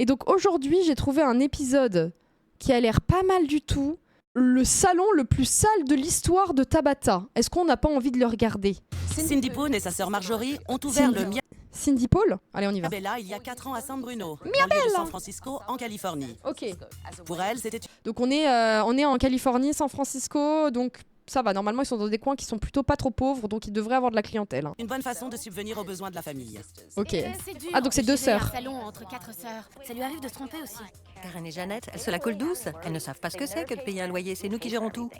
Et donc aujourd'hui, j'ai trouvé un épisode qui a l'air pas mal du tout. Le salon le plus sale de l'histoire de Tabata. Est-ce qu'on n'a pas envie de le regarder? Cindy Pawn et sa sœur Marjorie ont ouvert le Cindy Paul? Allez, on y va. Miabella il y a 4 ans à San Bruno, banlieue de San Francisco, en Californie. Ok. Pour elle, c'était Donc on est en Californie, San Francisco, donc ça va. Normalement, ils sont dans des coins qui sont plutôt pas trop pauvres, donc ils devraient avoir de la clientèle. Hein. une bonne façon de subvenir aux besoins de la famille. Ok. C'est dur Ah, donc c'est de deux gérer un sœurs. salon entre 4 sœurs. Ça lui arrive de se tromper aussi. Karen et Jeannette, elles se la collent douce. Elles ne savent pas ce que c'est que de payer un loyer. C'est nous qui gérons tout.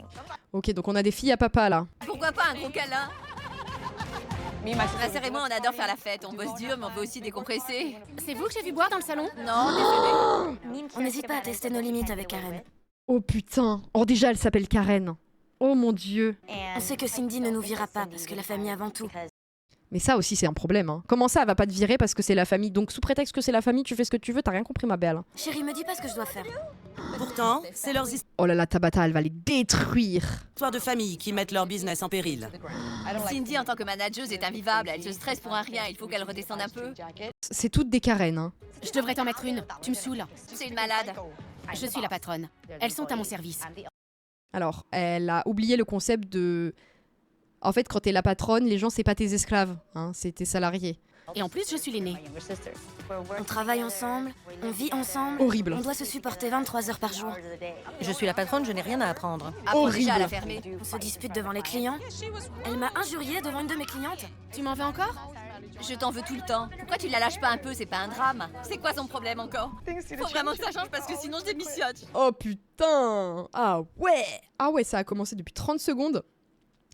Ok, donc on a des filles à papa là. Pourquoi pas un gros câlin? Ma sœur et moi, on adore faire la fête. On bosse dur, mais on veut aussi décompresser. C'est vous que j'ai vu boire dans le salon? Non, désolé. On n'hésite pas à tester nos limites avec Karen. Oh putain. Oh déjà, elle s'appelle Karen. Oh mon dieu. On sait que Cindy ne nous vira pas parce que la famille avant tout. Mais ça aussi, c'est un problème. Hein. Comment ça, elle va pas te virer parce que c'est la famille? Donc sous prétexte que c'est la famille, tu fais ce que tu veux, t'as rien compris, ma belle. Chérie, me dis pas ce que je dois faire. Pourtant, c'est leurs Oh là là, Tabata, elle va les détruire. histoires de famille qui mettent leur business en péril. Cindy, en tant que manageuse, est invivable. Elle se stresse pour un rien. Il faut qu'elle redescende un peu. C'est toutes des Karen. Hein. Je devrais t'en mettre une. Tu me saoules. C'est une malade. Je suis la patronne. Elles sont à mon service. Alors, elle a oublié le concept de... En fait, quand t'es la patronne, les gens, c'est pas tes esclaves, hein, c'est tes salariés. Et en plus, je suis l'aînée. On travaille ensemble, on vit ensemble. Horrible. On doit se supporter 23 heures par jour. Je suis la patronne, je n'ai rien à apprendre. Apprends déjà à la Horrible. fermer. On se dispute devant les clients. Elle m'a injuriée devant une de mes clientes. Tu m'en veux encore? Je t'en veux tout le temps. Pourquoi tu la lâches pas un peu? C'est pas un drame. C'est quoi son problème encore? Faut vraiment que ça change parce que sinon je démissionne. Oh putain. Ah ouais. Ah ouais, ça a commencé depuis 30 secondes.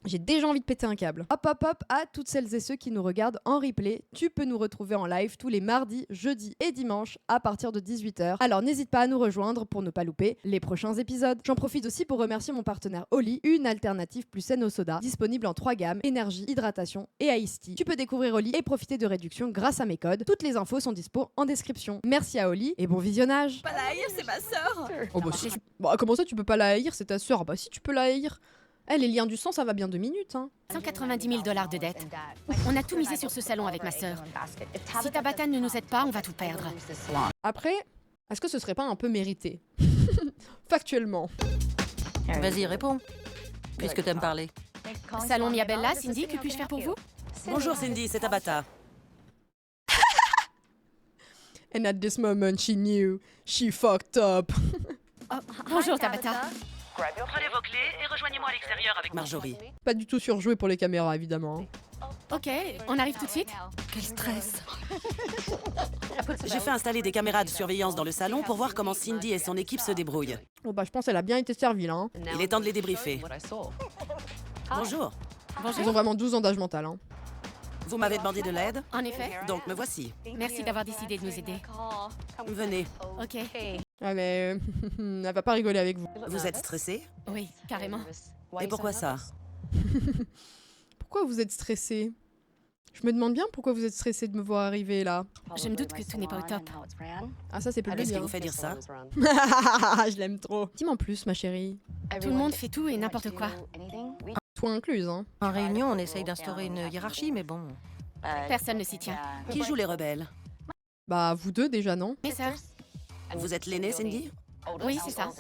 J'ai déjà envie de péter un câble. Hop hop hop à toutes celles et ceux qui nous regardent en replay. Tu peux nous retrouver en live tous les mardis, jeudis et dimanches à partir de 18h. Alors n'hésite pas à nous rejoindre pour ne pas louper les prochains épisodes. J'en profite aussi pour remercier mon partenaire Oli, une alternative plus saine au soda, disponible en 3 gammes, énergie, hydratation et iced tea. Tu peux découvrir Oli et profiter de réductions grâce à mes codes. Toutes les infos sont dispo en description. Merci à Oli et bon visionnage. Pas la haïr, c'est ma sœur. Oh bah, si tu... bah comment ça tu peux pas la haïr, c'est ta sœur? Ah bah si tu peux la haïr. Eh, les liens du sang, ça va bien 2 minutes. Hein. 190 000 $ de dette. On a tout misé sur ce salon avec ma sœur. Si Tabata ne nous aide pas, on va tout perdre. Après, est-ce que ce serait pas un peu mérité? Factuellement. Vas-y, réponds. Puisque t'aimes parler. Salon Miabella, Cindy, que puis-je faire pour vous? Bonjour Cindy, c'est Tabata. And at this moment, she knew. She fucked up. Bonjour Tabata. Prenez vos clés et rejoignez-moi à l'extérieur avec Marjorie. Pas du tout surjoué pour les caméras, évidemment. Hein. Ok, on arrive tout de suite. Quel stress. J'ai fait installer des caméras de surveillance dans le salon pour voir comment Cindy et son équipe se débrouillent. Oh bah je pense qu'elle a bien été servie là. Hein. Il est temps de les débriefer. Bonjour, Ils ont vraiment 12 ans d'âge mental. Hein. vous m'avez demandé de l'aide, En effet, donc me voici. merci d'avoir décidé de nous aider. Venez. Ok, Ah mais elle va pas rigoler avec vous. Vous êtes stressé? oui, carrément. Et pourquoi ça? Pourquoi vous êtes stressé? Je me demande bien pourquoi vous êtes stressé de me voir arriver là. Je me doute que tout n'est pas au top. Ah ça c'est plus Qu'est-ce qui bien. vous fait dire ça? Je l'aime trop. Dis-moi en plus ma chérie. Tout le monde fait tout et n'importe quoi. Toi incluse hein. En réunion, on essaye d'instaurer une hiérarchie, mais bon. Personne ne s'y tient. Qui joue les rebelles? Bah vous deux déjà non? Mes sœurs? Vous êtes l'aîné, Cindy? Oui, c'est ça.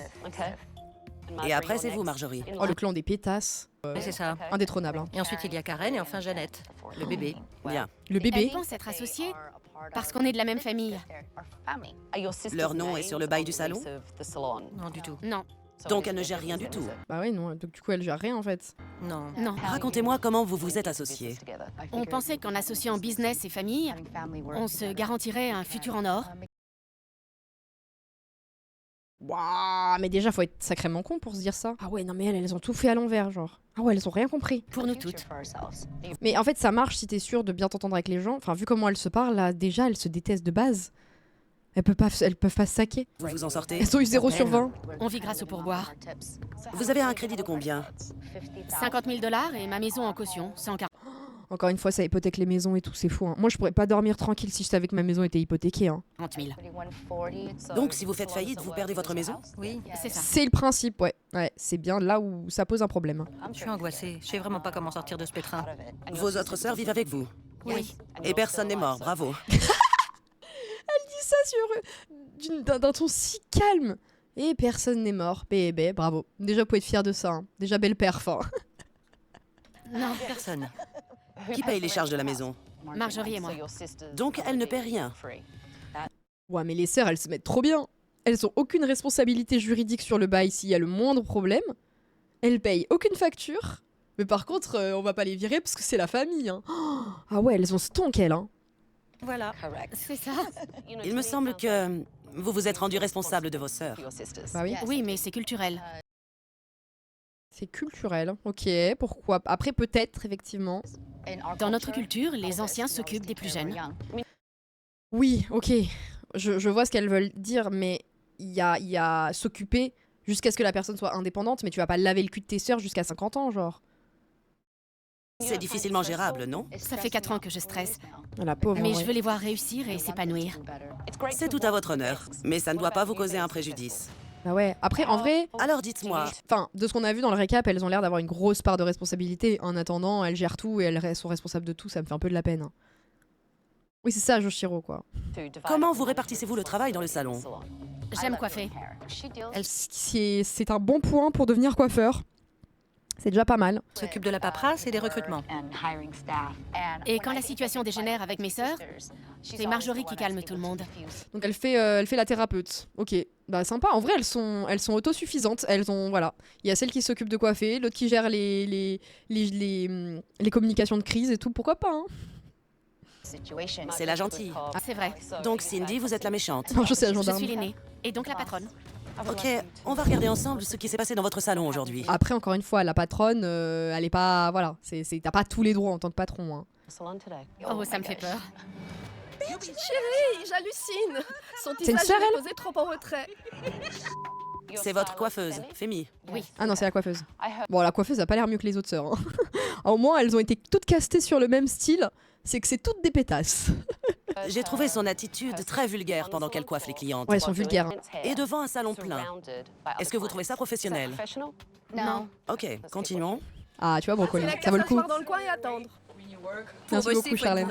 Et après, c'est vous, Marjorie. Oh le clan des pétasses. Mais c'est ça. Indétrônable. Hein. Et ensuite, il y a Karen et enfin Jeannette, le bébé. Bien. Le Elle bébé. pense être associée parce qu'on est de la même famille. Leur nom est sur le bail du salon? Non, du tout. Non, Donc elle ne gère rien du tout. Bah oui non, donc du coup elle gère rien en fait. Non. non. Racontez-moi comment vous vous êtes associés. On pensait qu'en associant business et famille, on se garantirait un futur en or. Waouh, mais déjà faut être sacrément con pour se dire ça. Ah ouais non mais elles ont tout fait à l'envers genre. Ah ouais elles ont rien compris. Pour nous toutes. Mais en fait ça marche si t'es sûr de bien t'entendre avec les gens. Enfin vu comment elles se parlent là, déjà elles se détestent de base. Elles peuvent pas se saquer. Vous vous en sortez? Elles ont eu 0 sur 20. On vit grâce au pourboire. Vous avez un crédit de combien? 50 000 $ et ma maison en caution, 140. Encore une fois ça hypothèque les maisons et tout, c'est fou. Hein. Moi je pourrais pas dormir tranquille si je savais que ma maison était hypothéquée. Hein. 000. Donc si vous faites faillite, vous perdez votre maison? Oui, C'est ça. C'est le principe, ouais. Ouais, c'est bien là où ça pose un problème. je suis angoissée. Je sais vraiment pas comment sortir de ce pétrin. Vos autres sœurs vivent avec vous? Oui. Et personne n'est mort, bravo. Elle dit ça d'un ton si calme. Et personne n'est mort. Bravo. Déjà, vous pouvez être fiers de ça. Hein. Déjà, belle perf. Hein. Non, Personne. Qui paye les charges de la maison? Marjorie et moi. Donc elle ne paie rien. Ouais, mais les sœurs, elles se mettent trop bien. Elles ont aucune responsabilité juridique sur le bail s'il y a le moindre problème. Elles payent aucune facture. Mais par contre, on va pas les virer parce que c'est la famille. Hein. Oh, ah ouais, elles ont stonk, elles. Hein. Voilà. C'est ça. Il me semble que vous vous êtes rendu responsable de vos sœurs. Bah oui. Oui, mais c'est culturel. C'est culturel. Ok, pourquoi? Après, peut-être, effectivement. Dans notre culture, les anciens s'occupent des plus jeunes. Oui, ok. Je vois ce qu'elles veulent dire, mais il y a s'occuper jusqu'à ce que la personne soit indépendante, mais tu vas pas laver le cul de tes sœurs jusqu'à 50 ans, genre. C'est difficilement gérable, non? Ça fait 4 ans que je stresse. La pauvre. Mais ouais. je veux les voir réussir et s'épanouir. C'est tout à votre honneur, mais ça ne doit pas vous causer un préjudice. Bah ouais. Après, en vrai, Alors dites-moi, enfin, de ce qu'on a vu dans le récap, elles ont l'air d'avoir une grosse part de responsabilité. En attendant, elles gèrent tout et elles sont responsables de tout. Ça me fait un peu de la peine. Hein. Oui, c'est ça, Joshiro, quoi. comment vous répartissez-vous le travail dans le salon? J'aime coiffer. C'est un bon point pour devenir coiffeur. C'est déjà pas mal. S'occupe de la paperasse et des recrutements. Et quand la situation dégénère avec mes sœurs, c'est Marjorie qui calme tout le monde. Donc elle fait la thérapeute. Ok, bah sympa. En vrai, elles sont autosuffisantes. Elles ont voilà. Il y a celle qui s'occupe de coiffer, l'autre qui gère les communications de crise et tout. Pourquoi pas hein. C'est la gentille. C'est vrai. Donc Cindy, vous êtes la méchante. Non, je sais, la Je gendarme. suis l'aînée. Et donc la patronne. Ok, on va regarder ensemble ce qui s'est passé dans votre salon aujourd'hui. Après, encore une fois, la patronne, elle est pas voilà. T'as pas tous les droits en tant que patron. Hein. Oh, ça me fait peur. Chérie, j'hallucine. Son C'est une visage sœur, est elle posé trop en retrait. C'est votre coiffeuse, Femi. Ah non, c'est la coiffeuse. Bon, la coiffeuse a pas l'air mieux que les autres sœurs. Hein. Au moins, elles ont été toutes castées sur le même style. C'est que c'est toutes des pétasses. J'ai trouvé son attitude très vulgaire pendant qu'elle coiffe les clientes. Ouais, elles sont vulgaires. Et devant un salon plein. Est-ce que vous trouvez ça professionnel? Non. Ok, continuons. Ah, tu vois, Brocoli, Elle a ça qu'à vaut le coup. s'asseoir dans le coin et attendre. Merci beaucoup, Charlène.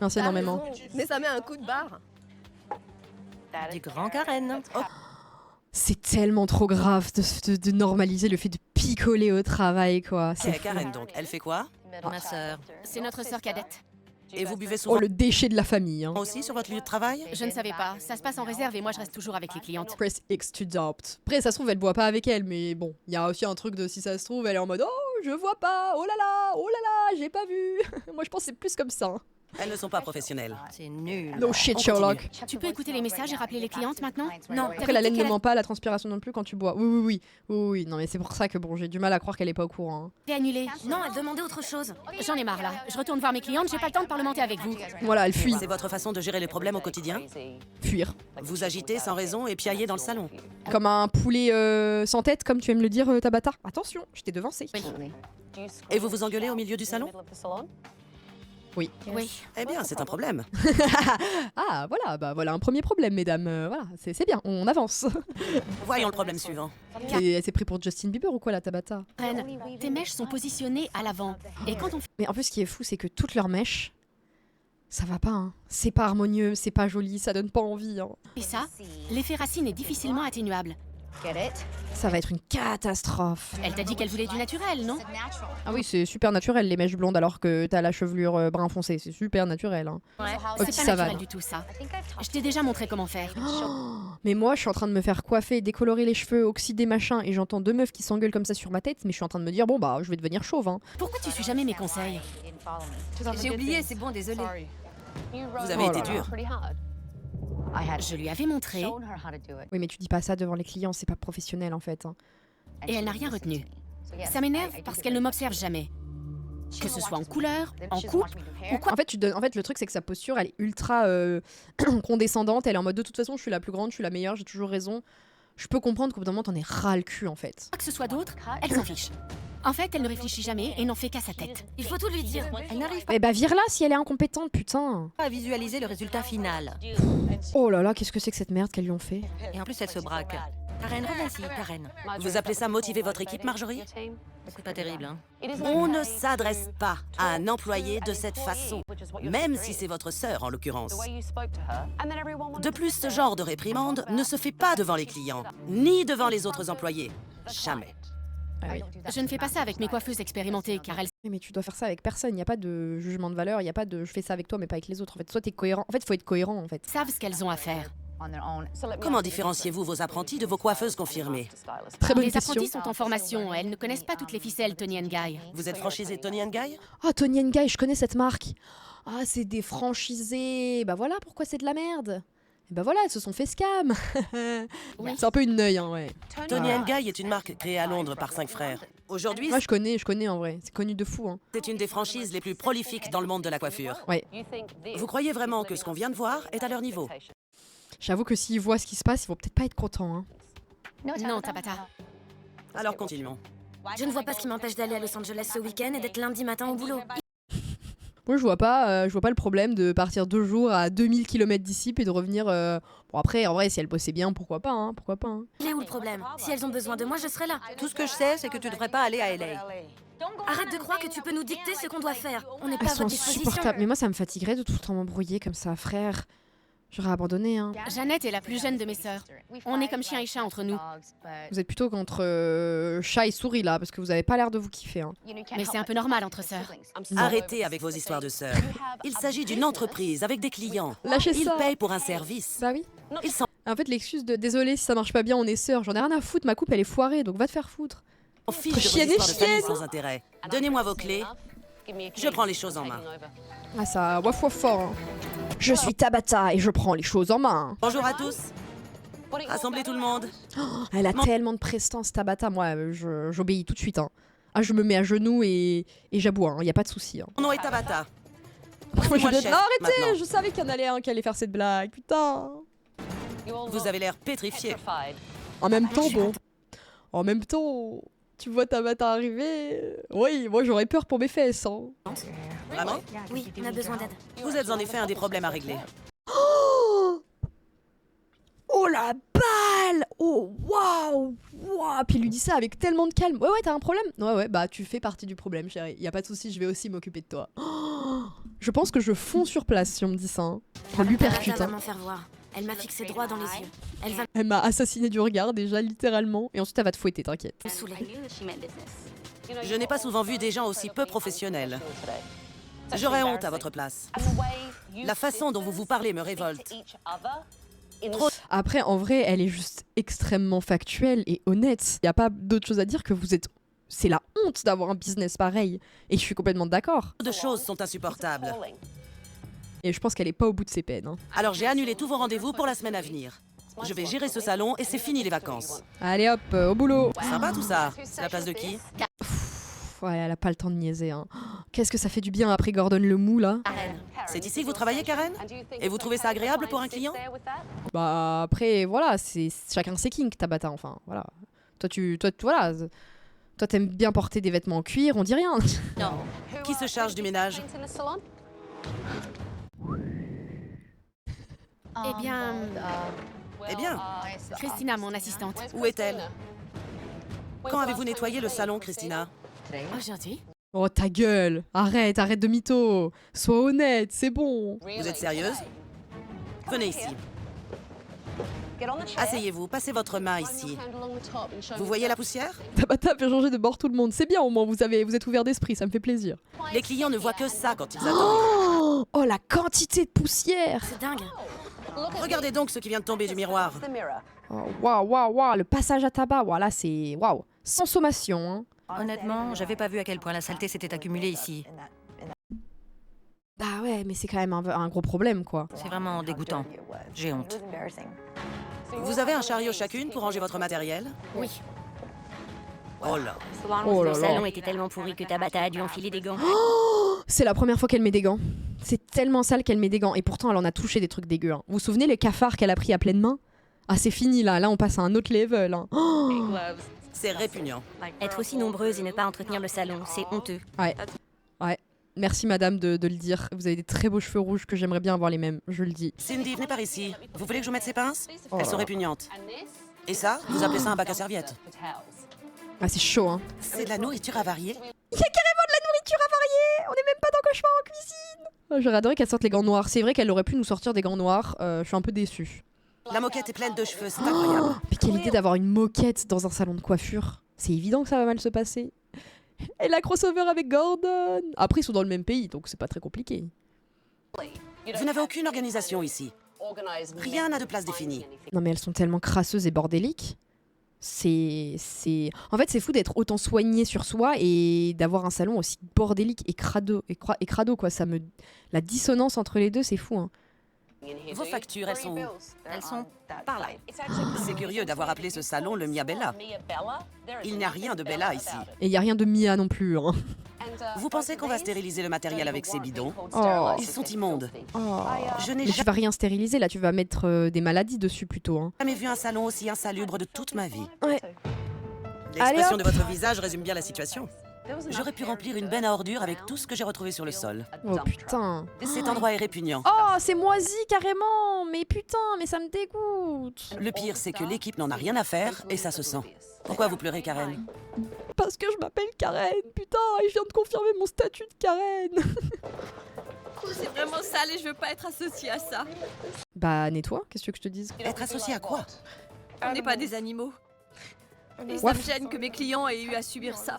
Merci T'as énormément. raison, mais ça met un coup de barre. Du grand Karen. C'est tellement trop grave de normaliser le fait de picoler au travail, quoi. C'est C'est Karen donc, elle fait quoi? Ma sœur. C'est notre sœur cadette. Et vous buvez souvent Oh, le déchet de la famille. Hein. aussi sur votre lieu de travail? Je ne savais pas. Ça se passe en réserve et moi je reste toujours avec les clientes. Press X to adopt. Après, ça se trouve, elle boit pas avec elle, mais bon, il y a aussi un truc de si ça se trouve, elle est en mode oh, je vois pas, oh là là, j'ai pas vu. Moi, je pense que c'est plus comme ça. Elles ne sont pas professionnelles. C'est nul. No shit, On Sherlock. Tu peux écouter les messages et rappeler les clientes maintenant? Non. Après, la laine ne ment pas, la transpiration non plus quand tu bois. Oui. Non, mais c'est pour ça que bon, j'ai du mal à croire qu'elle est pas au courant. Hein. T'es annulée. Non, elle demandait autre chose. J'en ai marre là. Je retourne voir mes clientes, j'ai pas le temps de parlementer avec vous. Voilà, elle fuit. C'est votre façon de gérer les problèmes au quotidien? Fuir. Vous agitez sans raison et piaillez dans le salon. Comme un poulet sans tête, comme tu aimes le dire, Tabata. Attention, je t'ai devancé. Et vous vous engueulez au milieu du salon? Oui. Oui. Eh bien, c'est un problème. Ah, voilà, bah voilà un premier problème, mesdames. Voilà, c'est bien, on avance. Voyons le problème suivant. Elle s'est pris pour Justin Bieber ou quoi, la Tabata? Reine, tes mèches sont positionnées à l'avant. Et quand on fait Mais en plus, ce qui est fou, c'est que toutes leurs mèches, ça va pas, hein. C'est pas harmonieux, c'est pas joli, ça donne pas envie. Hein. ça, l'effet racine est difficilement atténuable. Ça va être une catastrophe. Elle t'a dit qu'elle voulait du naturel, non? Ah oui, c'est super naturel les mèches blondes alors que t'as la chevelure brun foncé, c'est super naturel. Hein. Ok, C'est pas ça va. naturel du tout ça. Je t'ai déjà montré comment faire. Mais moi, je suis en train de me faire coiffer, décolorer les cheveux, oxyder machin, et j'entends deux meufs qui s'engueulent comme ça sur ma tête, mais je suis en train de me dire bon bah je vais devenir chauve. Hein. Pourquoi tu suis jamais mes conseils? J'ai oublié, c'est bon, désolé. Vous avez Oh été là dur. Je lui avais montré Oui, mais tu dis pas ça devant les clients, c'est pas professionnel en fait. Hein. et elle n'a rien retenu. Ça m'énerve parce qu'elle ne m'observe jamais. Que ce soit en couleur, en coupe ou quoi. En fait, le truc, c'est que sa posture, elle est ultra condescendante. Elle est en mode de toute façon, je suis la plus grande, je suis la meilleure, j'ai toujours raison. Je peux comprendre qu'au bout d'un moment, t'en es ras le cul en fait. Que ce soit d'autres, elle s'en fiche. En fait, elle ne réfléchit jamais et n'en fait qu'à sa tête. Il faut tout lui dire. Elle n'arrive pas Eh bah, vire-la si elle est incompétente, putain. à visualiser le résultat final. Oh là là, qu'est-ce que c'est que cette merde qu'elles lui ont fait? Et en plus, elle se braque. Karen, reviens ici, Karen. Vous appelez ça motiver votre équipe, Marjorie? C'est pas terrible, hein. On ne s'adresse pas à un employé de cette façon, même si c'est votre sœur en l'occurrence. De plus, ce genre de réprimande ne se fait pas devant les clients, ni devant les autres employés. Jamais. Ah oui. Je ne fais pas ça avec mes coiffeuses expérimentées, car elles Mais tu dois faire ça avec personne. Il n'y a pas de jugement de valeur. Il n'y a pas de je fais ça avec toi, mais pas avec les autres. En fait, soit t'es cohérent. En fait, il faut être cohérent, en fait. savent ce qu'elles ont à faire. Comment différenciez-vous vos apprentis de vos coiffeuses confirmées? Très bonne Les question. apprentis sont en formation, elles ne connaissent pas toutes les ficelles Tony & Guy. Vous êtes franchisé Tony & Guy? Ah, Tony & Guy, je connais cette marque. Ah, c'est des franchisés. Bah voilà pourquoi c'est de la merde. Et bah voilà, elles se sont fait scam. C'est un peu une neuille, hein, ouais. Tony & Guy est une marque créée à Londres par 5 frères. Aujourd'hui, Moi, je connais en vrai. C'est connu de fou, hein. c'est une des franchises les plus prolifiques dans le monde de la coiffure. Ouais. Vous croyez vraiment que ce qu'on vient de voir est à leur niveau? J'avoue que s'ils voient ce qui se passe, ils vont peut-être pas être contents, hein. Non, Tabata. Alors continuons. Je ne vois pas ce qui m'empêche d'aller à Los Angeles ce week-end et d'être lundi matin au boulot. Moi, je vois pas le problème de partir 2 jours à 2000 km d'ici et de revenir. Bon, après, en vrai, si elles bossaient bien, pourquoi pas, hein. Pourquoi pas, hein. Il est où le problème? Si elles ont besoin de moi, je serai là. Tout ce que je sais, c'est que tu devrais pas aller à LA. Arrête de croire que tu peux nous dicter ce qu'on doit faire. On n'est pas Elles à sont votre disposition. insupportables. Mais moi, ça me fatiguerait de tout le temps m'embrouiller comme ça, frère. J'aurais abandonné, hein. Jeannette est la plus jeune de mes sœurs. On est comme chien et chat entre nous. Vous êtes plutôt contre chat et souris, là, parce que vous avez pas l'air de vous kiffer, hein. Mais c'est un peu normal entre sœurs. Arrêtez avec vos histoires de sœurs. Il s'agit d'une entreprise avec des clients. Lâchez Ils ça. payent pour un service. Bah oui. Ils s'en En fait, l'excuse de désolé si ça marche pas bien, on est sœurs. J'en ai rien à foutre, ma coupe elle est foirée, donc va te faire foutre. fichent de vos Chienne et histoires de famille chienne. sans intérêt. Donnez-moi vos clés. Je prends les choses en main. Ah, ça waf waf fort, hein. Je suis Tabata et je prends les choses en main. Bonjour à tous. Rassemblez tout le monde. Elle a tellement de prestance, Tabata. Moi, j'obéis tout de suite, hein. Ah, je me mets à genoux et j'aboie, hein. Y a pas de souci, hein. Mon nom est Tabata. Moi, je Moi, donne- chef, Non, arrêtez, maintenant. je savais qu'il y en allait un qui allait faire cette blague, putain. Vous avez l'air pétrifié. En même temps, bon. En même temps, tu vois Tabata arriver. Oui, moi j'aurais peur pour mes fesses, hein. Vraiment? Oui, on a besoin d'aide. Vous êtes en effet un des problèmes à régler. Oh la balle! Oh waouh! Waouh! Puis il lui dit ça avec tellement de calme. Ouais, t'as un problème? Ouais, bah tu fais partie du problème, chérie. Y a pas de souci, je vais aussi m'occuper de toi. Oh, je pense que je fonds sur place si on me dit ça, hein. Je lui percute, Tabata va hein. m'en faire voir. Elle m'a fixé droit dans les yeux. Elle va Elle m'a assassiné du regard déjà, littéralement. Et ensuite elle va te fouetter, t'inquiète. me saouler. Je n'ai pas souvent vu des gens aussi peu professionnels. J'aurais honte à votre place. La façon dont vous vous parlez me révolte. Après, en vrai, elle est juste extrêmement factuelle et honnête. Y a pas d'autre chose à dire que vous êtes... C'est la honte d'avoir un business pareil. Et je suis complètement d'accord. Peu de choses sont insupportables. Et je pense qu'elle est pas au bout de ses peines, hein. Alors j'ai annulé tous vos rendez-vous pour la semaine à venir. Je vais gérer ce salon et c'est fini les vacances. Allez hop, au boulot. Sympa tout ça. C'est la place de qui? Pff, ouais, elle a pas le temps de niaiser, hein. Qu'est-ce que ça fait du bien après Gordon le mou, là. C'est ici que vous travaillez, Karen? Et vous trouvez ça agréable pour un client? Bah après, voilà, c'est chacun ses kinks, Tabata, enfin, voilà. Voilà. Toi, t'aimes bien porter des vêtements en cuir, on dit rien. Qui se charge du ménage? Eh bien, Eh bien, Christina, mon assistante. où est-elle? Quand avez-vous nettoyé le salon, Christina? Aujourd'hui? Oh, ta gueule. Arrête de mytho. Sois honnête, c'est bon. Vous êtes sérieuse? Venez ici. Asseyez-vous, passez votre main ici. Vous voyez la poussière? Tabata fait changer de bord tout le monde. C'est bien, au moins, vous êtes ouvert d'esprit, ça me fait plaisir. Les clients ne voient que ça quand ils attendent. Oh, la quantité de poussière. C'est dingue. Regardez donc ce qui vient de tomber du miroir. Oh, waouh, le passage à tabac, voilà, c'est... Waouh, sans sommation, hein. Honnêtement, j'avais pas vu à quel point la saleté s'était accumulée ici. Bah ouais, mais c'est quand même un gros problème, quoi. C'est vraiment dégoûtant. J'ai honte. Vous avez un chariot chacune pour ranger votre matériel? Oui. Oh là. Oh là Le là. salon était tellement pourri que Tabata a dû enfiler des gants. C'est la première fois qu'elle met des gants. C'est tellement sale qu'elle met des gants. Et pourtant, elle en a touché des trucs dégueux, hein. Vous vous souvenez les cafards qu'elle a pris à pleine main? Ah, c'est fini, là. Là, on passe à un autre level, hein. Oh, C'est répugnant. Être aussi nombreuse et ne pas entretenir le salon, c'est honteux. ouais. Merci, madame, de le dire. Vous avez des très beaux cheveux rouges que j'aimerais bien avoir les mêmes, je le dis. Cindy, venez par ici. Vous voulez que je vous mette ces pinces? Oh Elles là sont là. répugnantes. Et ça, vous appelez ça un bac à serviettes? Ah, c'est chaud, hein. C'est de la nourriture avariée? Il y a carrément de la nourriture avariée. On n'est même pas dans Cauchemar en cuisine. Oh, j'aurais adoré qu'elle sorte les gants noirs. C'est vrai qu'elle aurait pu nous sortir des gants noirs. Je suis un peu déçue. La moquette est pleine de cheveux, c'est incroyable. Mais quelle idée d'avoir une moquette dans un salon de coiffure. C'est évident que ça va mal se passer. Et la crossover avec Gordon. Après, ils sont dans le même pays, donc c'est pas très compliqué. Vous n'avez aucune organisation ici. Rien n'a de place définie. Non mais elles sont tellement crasseuses et bordéliques. En fait, c'est fou d'être autant soigné sur soi et d'avoir un salon aussi bordélique et crado, quoi. La dissonance entre les deux, c'est fou, hein. Vos factures, elles sont où? Elles sont par là. C'est curieux d'avoir appelé ce salon le Mia Bella. Il n'y a rien de Bella ici. Et il y a rien de Mia non plus, hein. Vous pensez qu'on va stériliser le matériel avec ces bidons? Oh. Ils sont immondes. Je n'ai Mais tu vas rien stériliser, là, tu vas mettre des maladies dessus plutôt, hein. jamais vu un salon aussi insalubre de toute ma vie. Ouais. L'expression Allez, de votre visage résume bien la situation. J'aurais pu remplir une benne à ordures avec tout ce que j'ai retrouvé sur le sol. Oh putain. Cet endroit est répugnant. Oh, c'est moisi carrément. Mais putain, mais ça me dégoûte. Le pire, c'est que l'équipe n'en a rien à faire et ça se sent. Pourquoi vous pleurez, Karen? Parce que je m'appelle Karen, putain, et je viens de confirmer mon statut de Karen. C'est vraiment sale et je veux pas être associée à ça. Bah, nettoie, qu'est-ce que tu veux que je te dise? Être associé à quoi? On n'est pas des animaux. Et ça me gêne que mes clients aient eu à subir ça.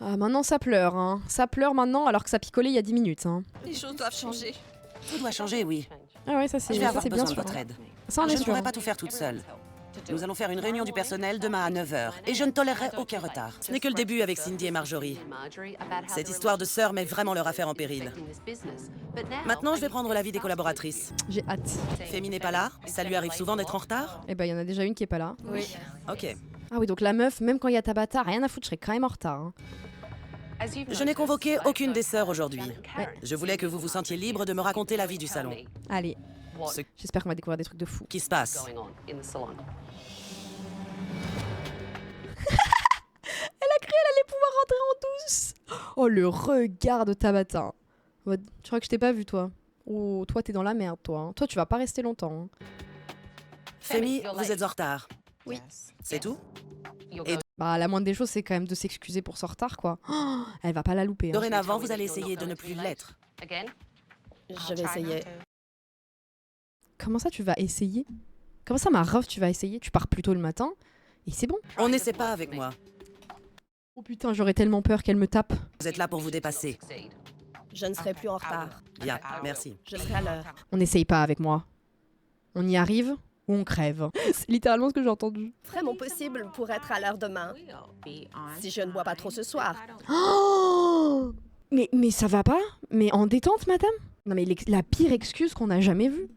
Ah, maintenant ça pleure, hein. Ça pleure maintenant alors que ça picolait il y a 10 minutes, hein. Les choses doivent changer. Tout doit changer, oui. Ah ouais, ça c'est Je vais avoir bien besoin de sûr. votre aide. Ça, on Je est ne sûr. pourrai pas tout faire toute seule. Nous allons faire une réunion du personnel demain à 9h et je ne tolérerai aucun retard. Ce n'est que le début avec Cindy et Marjorie. Cette histoire de sœurs met vraiment leur affaire en péril. Maintenant, je vais prendre l'avis des collaboratrices. J'ai hâte. Fémi n'est pas là? Ça lui arrive souvent d'être en retard? Eh ben, il y en a déjà une qui est pas là. Oui. Ok. Ah oui, donc la meuf, même quand il y a Tabata, rien à foutre, je serais quand même en retard, hein. Je n'ai convoqué aucune des sœurs aujourd'hui. Ouais. Je voulais que vous vous sentiez libre de me raconter la vie du salon. Allez, Ce j'espère qu'on va découvrir des trucs de fou. qui se passe. Elle allait pouvoir rentrer en douce. Oh, le regard de Tabata. Ouais, tu crois que je t'ai pas vu, toi? Oh, toi, t'es dans la merde, toi, hein. Toi, tu vas pas rester longtemps, hein. Fémi, vous êtes en retard. Oui. C'est tout? Bah, la moindre des choses, c'est quand même de s'excuser pour son retard, quoi. Oh, elle va pas la louper, hein. Dorénavant, vous allez essayer de ne plus l'être. Je vais essayer. Comment ça, tu vas essayer? Comment ça, ma ref, tu vas essayer? Tu pars plus tôt le matin et c'est bon. On n'essaie pas avec moi. Oh putain, j'aurais tellement peur qu'elle me tape. Vous êtes là pour vous dépasser. Je ne serai plus en retard. Bien, merci. Je serai à l'heure. On n'essaye pas avec moi. On y arrive ou on crève. C'est littéralement ce que j'ai entendu. Je ferai mon possible pour être à l'heure demain. Si je ne bois pas trop ce soir. Oh, mais ça va pas? Mais en détente, madame? Non mais la pire excuse qu'on a jamais vue.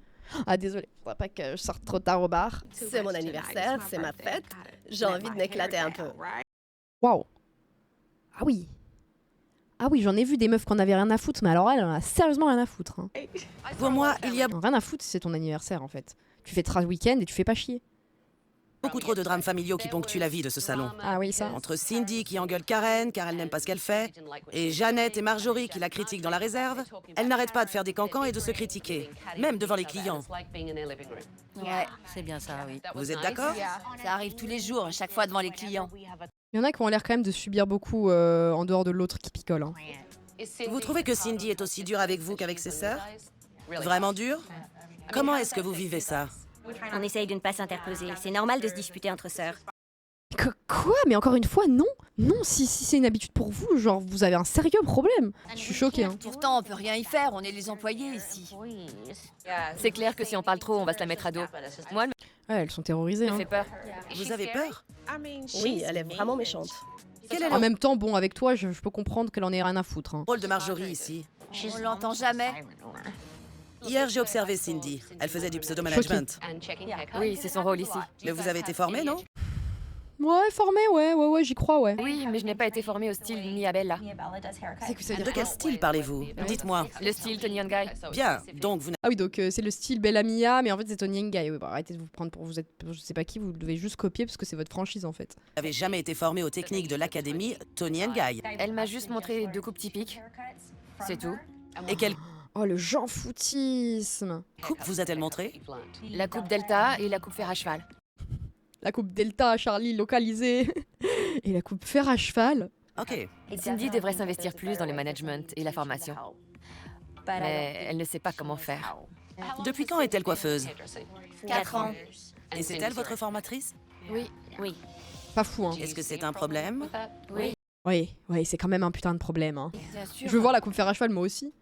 Ah désolé, faudrait pas que je sorte trop tard au bar. C'est mon anniversaire, c'est ma fête. J'ai envie de m'éclater un peu. Waouh. Ah oui. Ah oui, j'en ai vu des meufs qu'on avait rien à foutre, mais alors elle en a sérieusement rien à foutre, hein. Pour moi, il y a Non, rien à foutre, c'est ton anniversaire en fait. Tu fais le week-end et tu fais pas chier. beaucoup trop de drames familiaux qui ponctuent la vie de ce salon. Ah oui, ça. Entre Cindy qui engueule Karen car elle n'aime pas ce qu'elle fait, et Jeannette et Marjorie qui la critiquent dans la réserve, elles n'arrêtent pas de faire des cancans et de se critiquer, même devant les clients. Ouais, c'est bien ça, oui. Vous êtes d'accord? Ça arrive tous les jours, chaque fois devant les clients. Il y en a qui ont l'air quand même de subir beaucoup en dehors de l'autre qui picole, hein. Vous trouvez que Cindy est aussi dure avec vous qu'avec ses sœurs? Vraiment dure? Comment est-ce que vous vivez ça? On essaye de ne pas s'interposer. C'est normal de se disputer entre sœurs. Quoi? Mais encore une fois, non. Non, si c'est une habitude pour vous, genre vous avez un sérieux problème. Je suis choquée, hein. Pourtant, on peut rien y faire, on est les employés ici. C'est clair que si on parle trop, on va se la mettre à dos. Moi, Ouais, elles sont terrorisées, elle me hein. fait peur. Vous avez peur? Oui, elle est vraiment méchante. Quel est En le même temps, bon, avec toi, je peux comprendre qu'elle en ait rien à foutre, hein. rôle de Marjorie ici? On l'entend jamais. Hier, j'ai observé Cindy. Elle faisait du pseudo-management. Oui, c'est son rôle ici. Mais vous avez été formé, non? Ouais, formée, ouais, j'y crois, ouais. Oui, mais je n'ai pas été formée au style Mia Bella. C'est que ça veut De dire quel style parlez-vous? Dites-moi. Le style Tony and Guy. Bien, donc vous Ah oui, donc c'est le style Bella Mia, mais en fait c'est Tony Nguy. Oui, bah, arrêtez de vous prendre pour vous êtes, je sais pas qui, vous devez juste copier parce que c'est votre franchise en fait. n'avez jamais été formé aux techniques de l'académie Tony Guy. Elle m'a juste montré 2 coupes typiques. C'est tout. Et quelle Oh le genre foutisme. coupe vous a-t-elle montré? La coupe Delta et la coupe fer à cheval. La coupe Delta, Charlie localisée. Et la coupe fer à cheval. Ok. Cindy devrait s'investir plus dans le management et la formation. Mais elle ne sait pas comment faire. Depuis quand est-elle coiffeuse? 4 ans. Et c'est elle votre formatrice? Oui. Oui. Pas fou, hein. Est-ce que c'est un problème? Oui. Oui, c'est quand même un putain de problème. Hein. Bien sûr. Je veux voir la coupe fer à cheval, moi aussi.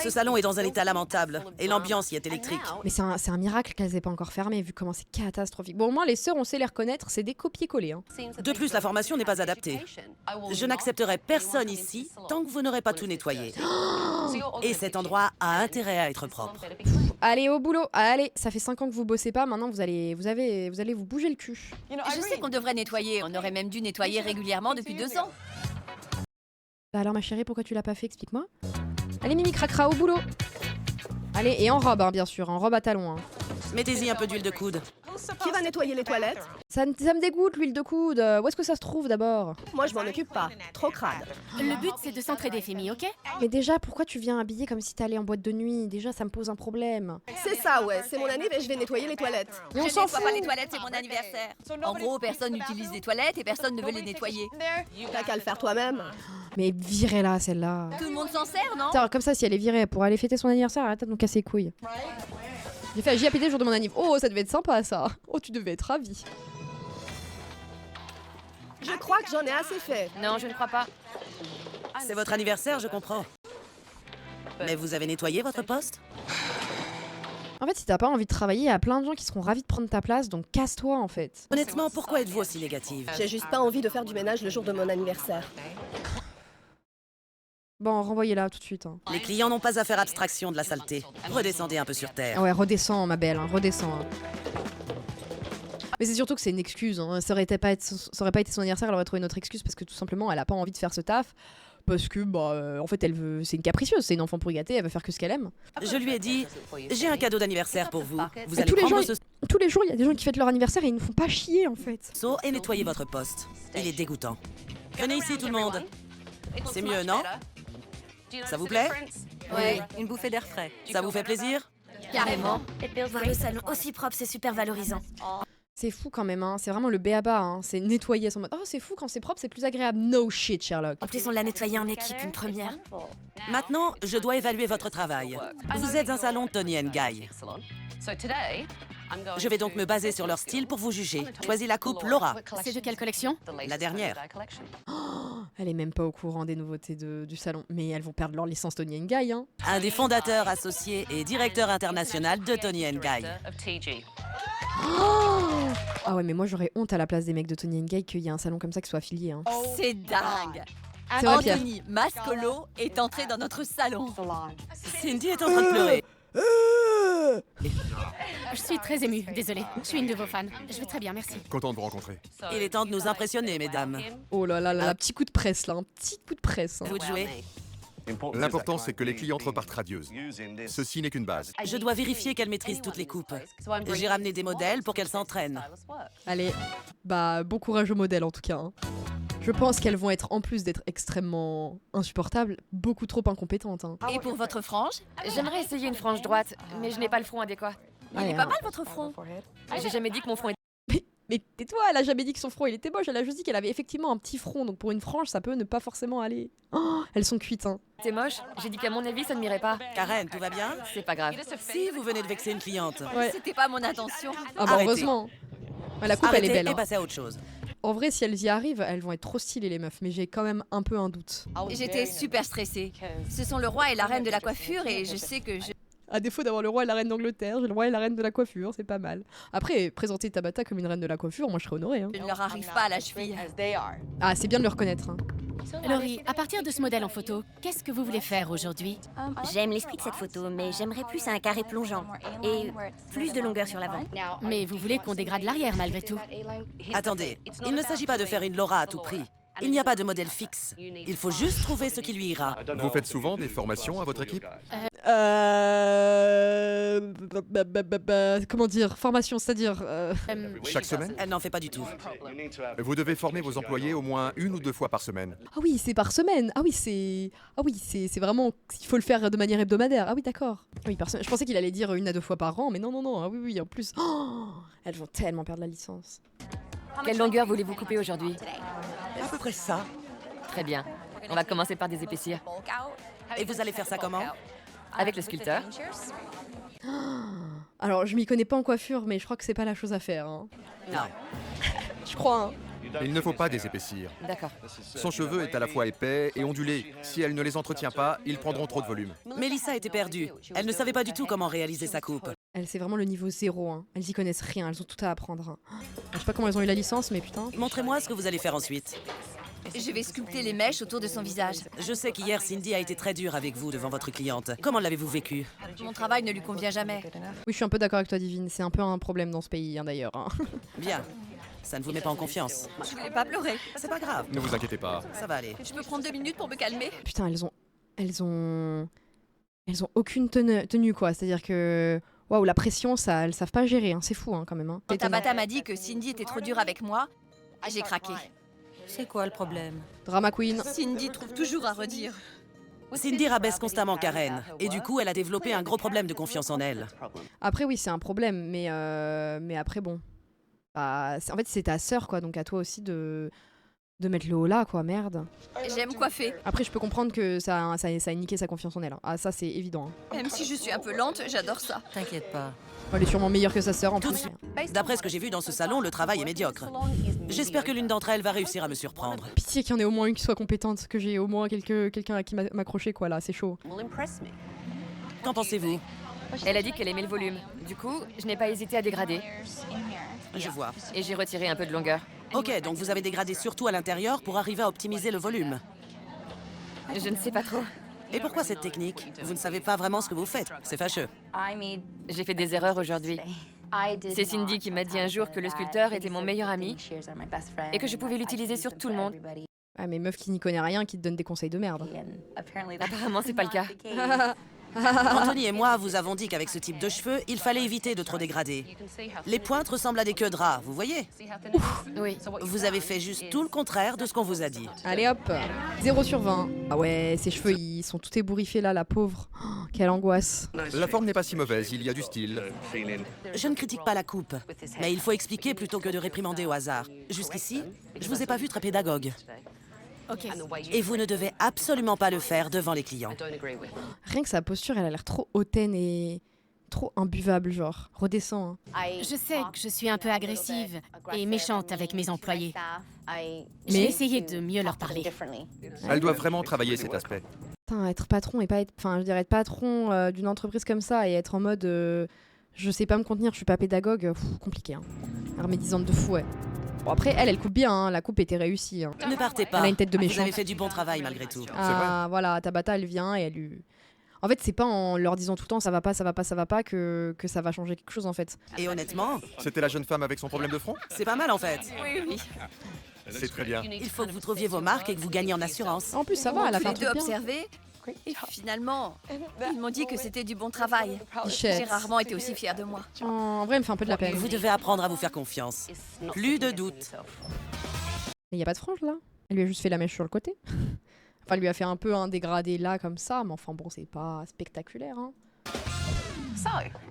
Ce salon est dans un état lamentable et l'ambiance y est électrique. Mais c'est un miracle qu'elles aient pas encore fermé, vu comment c'est catastrophique. Bon, au moins, les sœurs, on sait les reconnaître, c'est des copier-coller. Hein. De plus, la formation n'est pas adaptée. Je n'accepterai personne ici tant que vous n'aurez pas tout nettoyé. Et cet endroit a intérêt à être propre. Allez, au boulot. Allez, ça fait 5 ans que vous bossez pas, maintenant vous allez vous bouger le cul. Je sais qu'on devrait nettoyer. On aurait même dû nettoyer régulièrement depuis 2 ans. Bah alors, ma chérie, pourquoi tu l'as pas fait? Explique-moi. Allez, Mimi Cracra, au boulot. Allez, et en robe, hein, bien sûr, en robe à talons. Hein. Mettez-y un peu d'huile de coude. Qui va nettoyer les toilettes? Ça me dégoûte, l'huile de coude. Où est-ce que ça se trouve d'abord? Moi, je m'en occupe pas. Trop crade. Le but, c'est de s'entraider, Femi, ok? Mais déjà, pourquoi tu viens habiller comme si t'allais en boîte de nuit? Déjà, ça me pose un problème. C'est ça, ouais. C'est mon anniv et je vais nettoyer les toilettes. Mais on Je s'en nettoie fout. pas les toilettes, c'est mon anniversaire. En gros, personne n'utilise les toilettes et personne ne veut les nettoyer. T'as qu'à le faire toi-même. Mais virez-la, celle-là. Tout le monde s'en sert, non? Putain, comme ça, si elle est virée pour aller fêter son anniversaire, arrête de nous casser les couilles. J'ai fait un JAPD le jour de mon anniv. Oh, ça devait être sympa, ça. Oh, tu devais être ravie. Je crois que j'en ai assez fait. Non, je ne crois pas. C'est votre anniversaire, je comprends. Mais vous avez nettoyé votre poste? En fait, si t'as pas envie de travailler, il y a plein de gens qui seront ravis de prendre ta place, donc casse-toi, en fait. Honnêtement, pourquoi êtes-vous aussi négative? J'ai juste pas envie de faire du ménage le jour de mon anniversaire. Bon, renvoyez-la tout de suite. Hein. Les clients n'ont pas à faire abstraction de la saleté. Redescendez un peu sur terre. Ah ouais, redescends, ma belle, hein, redescends. Hein. Mais c'est surtout que c'est une excuse. Hein. Ça aurait pas été son anniversaire, elle aurait trouvé une autre excuse parce que tout simplement, elle a pas envie de faire ce taf. Parce que, en fait, elle veut. C'est une capricieuse, c'est une enfant pourri-gâtée, elle veut faire que ce qu'elle aime. Je lui ai dit, j'ai un cadeau d'anniversaire pour vous. Vous Et allez prendre ce tous les jours, il y a des gens qui fêtent leur anniversaire et ils nous font pas chier, en fait. seau et nettoyez votre poste. Il est dégoûtant. Venez ici, tout le monde. C'est mieux, non? Ça vous plaît? Oui, une bouffée d'air frais. Ça vous fait plaisir? Carrément. Voir le salon aussi propre, c'est super valorisant. C'est fou quand même, hein. C'est vraiment le b.a.-ba, hein. C'est nettoyer son mode. Oh, c'est fou, quand c'est propre, c'est plus agréable. No shit, Sherlock. En plus, on l'a nettoyé en équipe, une première. Maintenant, je dois évaluer votre travail. Vous êtes un salon Toni & Guy. Je vais donc me baser sur leur style pour vous juger. Choisis la coupe Laura, C'est de quelle collection? la dernière. Elle est même pas au courant des nouveautés du salon. Mais elles vont perdre leur licence Toni & Guy, hein. Un des fondateurs, associés et directeur international de Toni & Guy. Ah ouais, mais moi j'aurais honte à la place des mecs de Toni & Guy qu'il y ait un salon comme ça qui soit affilié. Hein. C'est dingue. C'est vrai, Pierre. Anthony Mascolo est entré dans notre salon. Cindy est en train de pleurer. Je suis très émue, désolée. Je suis une de vos fans. Je vais très bien, merci. Content de vous rencontrer. Il est temps de nous impressionner, mesdames. Oh là là là, petit coup de presse là, un petit coup de presse. Hein. Vous de jouer. L'important, c'est que les clientes repartent radieuses. Ceci n'est qu'une base. Je dois vérifier qu'elle maîtrise toutes les coupes. J'ai ramené des modèles pour qu'elle s'entraîne. Allez, bon courage aux modèles en tout cas. Hein. Je pense qu'elles vont être, en plus d'être extrêmement insupportables, beaucoup trop incompétentes. Hein. Et pour votre frange? J'aimerais essayer une frange droite, mais je n'ai pas le front adéquat. Il est pas mal votre front. J'ai jamais dit que mon front était... Mais tais-toi, elle a jamais dit que son front il était moche, elle a juste dit qu'elle avait effectivement un petit front, donc pour une frange ça peut ne pas forcément aller. Oh, elles sont cuites, hein. moche. J'ai dit qu'à mon avis, ça ne m'irait pas. Karen, tout va bien? C'est pas grave. Si vous venez de vexer une cliente, Ouais. C'était pas mon intention. Ah bah Arrêtez. heureusement. Ouais, la coupe elle arrêtez est belle. et Hein. passez à autre chose. En vrai, si elles y arrivent, elles vont être trop stylées les meufs, mais j'ai quand même un peu un doute. J'étais super stressée. Ce sont le roi et la reine de la coiffure et je sais que je... À défaut d'avoir le roi et la reine d'Angleterre, j'ai le roi et la reine de la coiffure, c'est pas mal. Après, présenter Tabata comme une reine de la coiffure, moi je serais honorée. Hein. je ne leur arrive pas à la cheville. Ah, c'est bien de le reconnaître. Hein. Laurie, à partir de ce modèle en photo, qu'est-ce que vous voulez faire aujourd'hui? J'aime l'esprit de cette photo, mais j'aimerais plus un carré plongeant et plus de longueur sur l'avant. Mais vous voulez qu'on dégrade l'arrière malgré tout. Attendez, il ne s'agit pas de faire une Laura à tout prix. Il n'y a pas de modèle fixe. Il faut juste trouver ce qui lui ira. Vous faites souvent des formations à votre équipe? Comment dire? Formation, c'est-à-dire... Chaque semaine? Elle n'en fait pas du tout. Vous devez former vos employés au moins 1 ou 2 fois par semaine. Ah oui, c'est par semaine. Ah oui, c'est vraiment... Il faut le faire de manière hebdomadaire. Ah oui, d'accord. Oui, par semaine. Je pensais qu'il allait dire 1 à 2 fois par an, mais non, non, non. Ah oui, oui, en plus... Oh, elles vont tellement perdre la licence. Quelle longueur voulez-vous couper aujourd'hui? À peu près ça. Très bien. On va commencer par désépaissir. Et vous allez faire ça comment? Avec le sculpteur. Alors, je m'y connais pas en coiffure, mais je crois que c'est pas la chose à faire. Hein. Non. Je crois, hein. Il ne faut pas désépaissir. D'accord. Son cheveu est à la fois épais et ondulé. Si elle ne les entretient pas, ils prendront trop de volume. Mélissa était perdue. Elle ne savait pas du tout comment réaliser sa coupe. Elle, c'est vraiment le niveau 0. Hein. Elles y connaissent rien, elles ont tout à apprendre. Hein. Je sais pas comment elles ont eu la licence, mais putain. Montrez-moi ce que vous allez faire ensuite. Je vais sculpter les mèches autour de son visage. Je sais qu'hier, Cindy a été très dure avec vous devant votre cliente. Comment l'avez-vous vécu? Mon travail ne lui convient jamais. Oui, je suis un peu d'accord avec toi, Divine. C'est un peu un problème dans ce pays, hein, d'ailleurs. Hein. Bien. Ça ne vous met pas en confiance. Je voulais pas pleurer. C'est pas grave. Ne vous inquiétez pas. Ça va aller. Je peux prendre 2 minutes pour me calmer? Putain, elles ont aucune tenue, quoi. C'est-à-dire que... Waouh, la pression, ça, elles savent pas gérer. Hein. C'est fou, hein, quand même. Hein. Quand Tabata m'a dit que Cindy était trop dure avec moi, j'ai craqué. C'est quoi le problème? Drama queen. Cindy trouve toujours à redire. Cindy rabaisse constamment Karen. Et du coup, elle a développé un gros problème de confiance en elle. Après, oui, c'est un problème. Mais après, bon... Bah, en fait, c'est ta sœur, quoi. Donc à toi aussi de mettre le haut là, quoi. Merde. J'aime coiffer. Après, je peux comprendre que ça a niqué sa confiance en elle. Hein. Ah, ça, c'est évident. Hein. Même si je suis un peu lente, j'adore ça. T'inquiète pas. Elle est sûrement meilleure que sa sœur, en plus. D'après ce que j'ai vu dans ce salon, le travail est médiocre. J'espère que l'une d'entre elles va réussir à me surprendre. Pitié qu'il y en ait au moins une qui soit compétente, que j'ai au moins quelqu'un à qui m'accrocher, quoi, là. C'est chaud. Qu'en pensez-vous? Elle a dit qu'elle aimait le volume. Du coup, je n'ai pas hésité à dégrader. Je vois. Et j'ai retiré un peu de longueur. Ok, donc vous avez dégradé surtout à l'intérieur pour arriver à optimiser le volume. Je ne sais pas trop. Et pourquoi cette technique? Vous ne savez pas vraiment ce que vous faites. C'est fâcheux. J'ai fait des erreurs aujourd'hui. C'est Cindy qui m'a dit un jour que le sculpteur était mon meilleur ami et que je pouvais l'utiliser sur tout le monde. Ah, mais meuf qui n'y connaît rien, qui te donne des conseils de merde. Apparemment, c'est pas le cas. Anthony et moi vous avons dit qu'avec ce type de cheveux, il fallait éviter de trop dégrader. Les pointes ressemblent à des queues de rat, vous voyez? Oui. Vous avez fait juste tout le contraire de ce qu'on vous a dit. Allez hop, 0 sur 20. Ah ouais, ses cheveux, ils sont tout ébouriffés là, la pauvre. Oh, quelle angoisse. La forme n'est pas si mauvaise, il y a du style. Je ne critique pas la coupe, mais il faut expliquer plutôt que de réprimander au hasard. Jusqu'ici, je vous ai pas vu très pédagogue. Ok. Et vous ne devez absolument pas le faire devant les clients. Rien que sa posture, elle a l'air trop hautaine et trop imbuvable, genre. Redescends. Hein. Je sais que je suis un peu agressive et méchante avec mes employés. Mais- J'ai essayé de mieux leur parler. Elle doit vraiment travailler cet aspect. Putain, être patron et pas être... Enfin, je dirais être patron d'une entreprise comme ça et être en mode... je sais pas me contenir, je suis pas pédagogue. Compliqué, hein. Armédisante de fou, ouais. Bon, après, elle coupe bien, hein. La coupe était réussie. Hein. Ne partez pas. Elle a une tête de Vous méchante. avez fait du bon travail malgré tout. Ah, voilà, Tabata, elle vient et elle lui... En fait, c'est pas en leur disant tout le temps ça va pas, ça va pas, ça va pas que ça va changer quelque chose, en fait. Et honnêtement, C'était la jeune femme avec son problème de front? c'est pas mal en fait. Oui, oui. C'est très bien. Il faut que vous trouviez vos marques et que vous gagniez en assurance. En plus, ça va, elle a Tous fait un les deux truc bien. observé. Et finalement, ils m'ont dit que c'était du bon travail. Bichette. J'ai rarement été aussi fière de moi. Oh, en vrai, elle me fait un peu de la peine. Vous devez apprendre à vous faire confiance. Plus de doute. Mais y a pas de frange, là. Elle lui a juste fait la mèche sur le côté. Enfin, elle lui a fait un peu un dégradé là, comme ça, mais enfin bon, c'est pas spectaculaire, hein.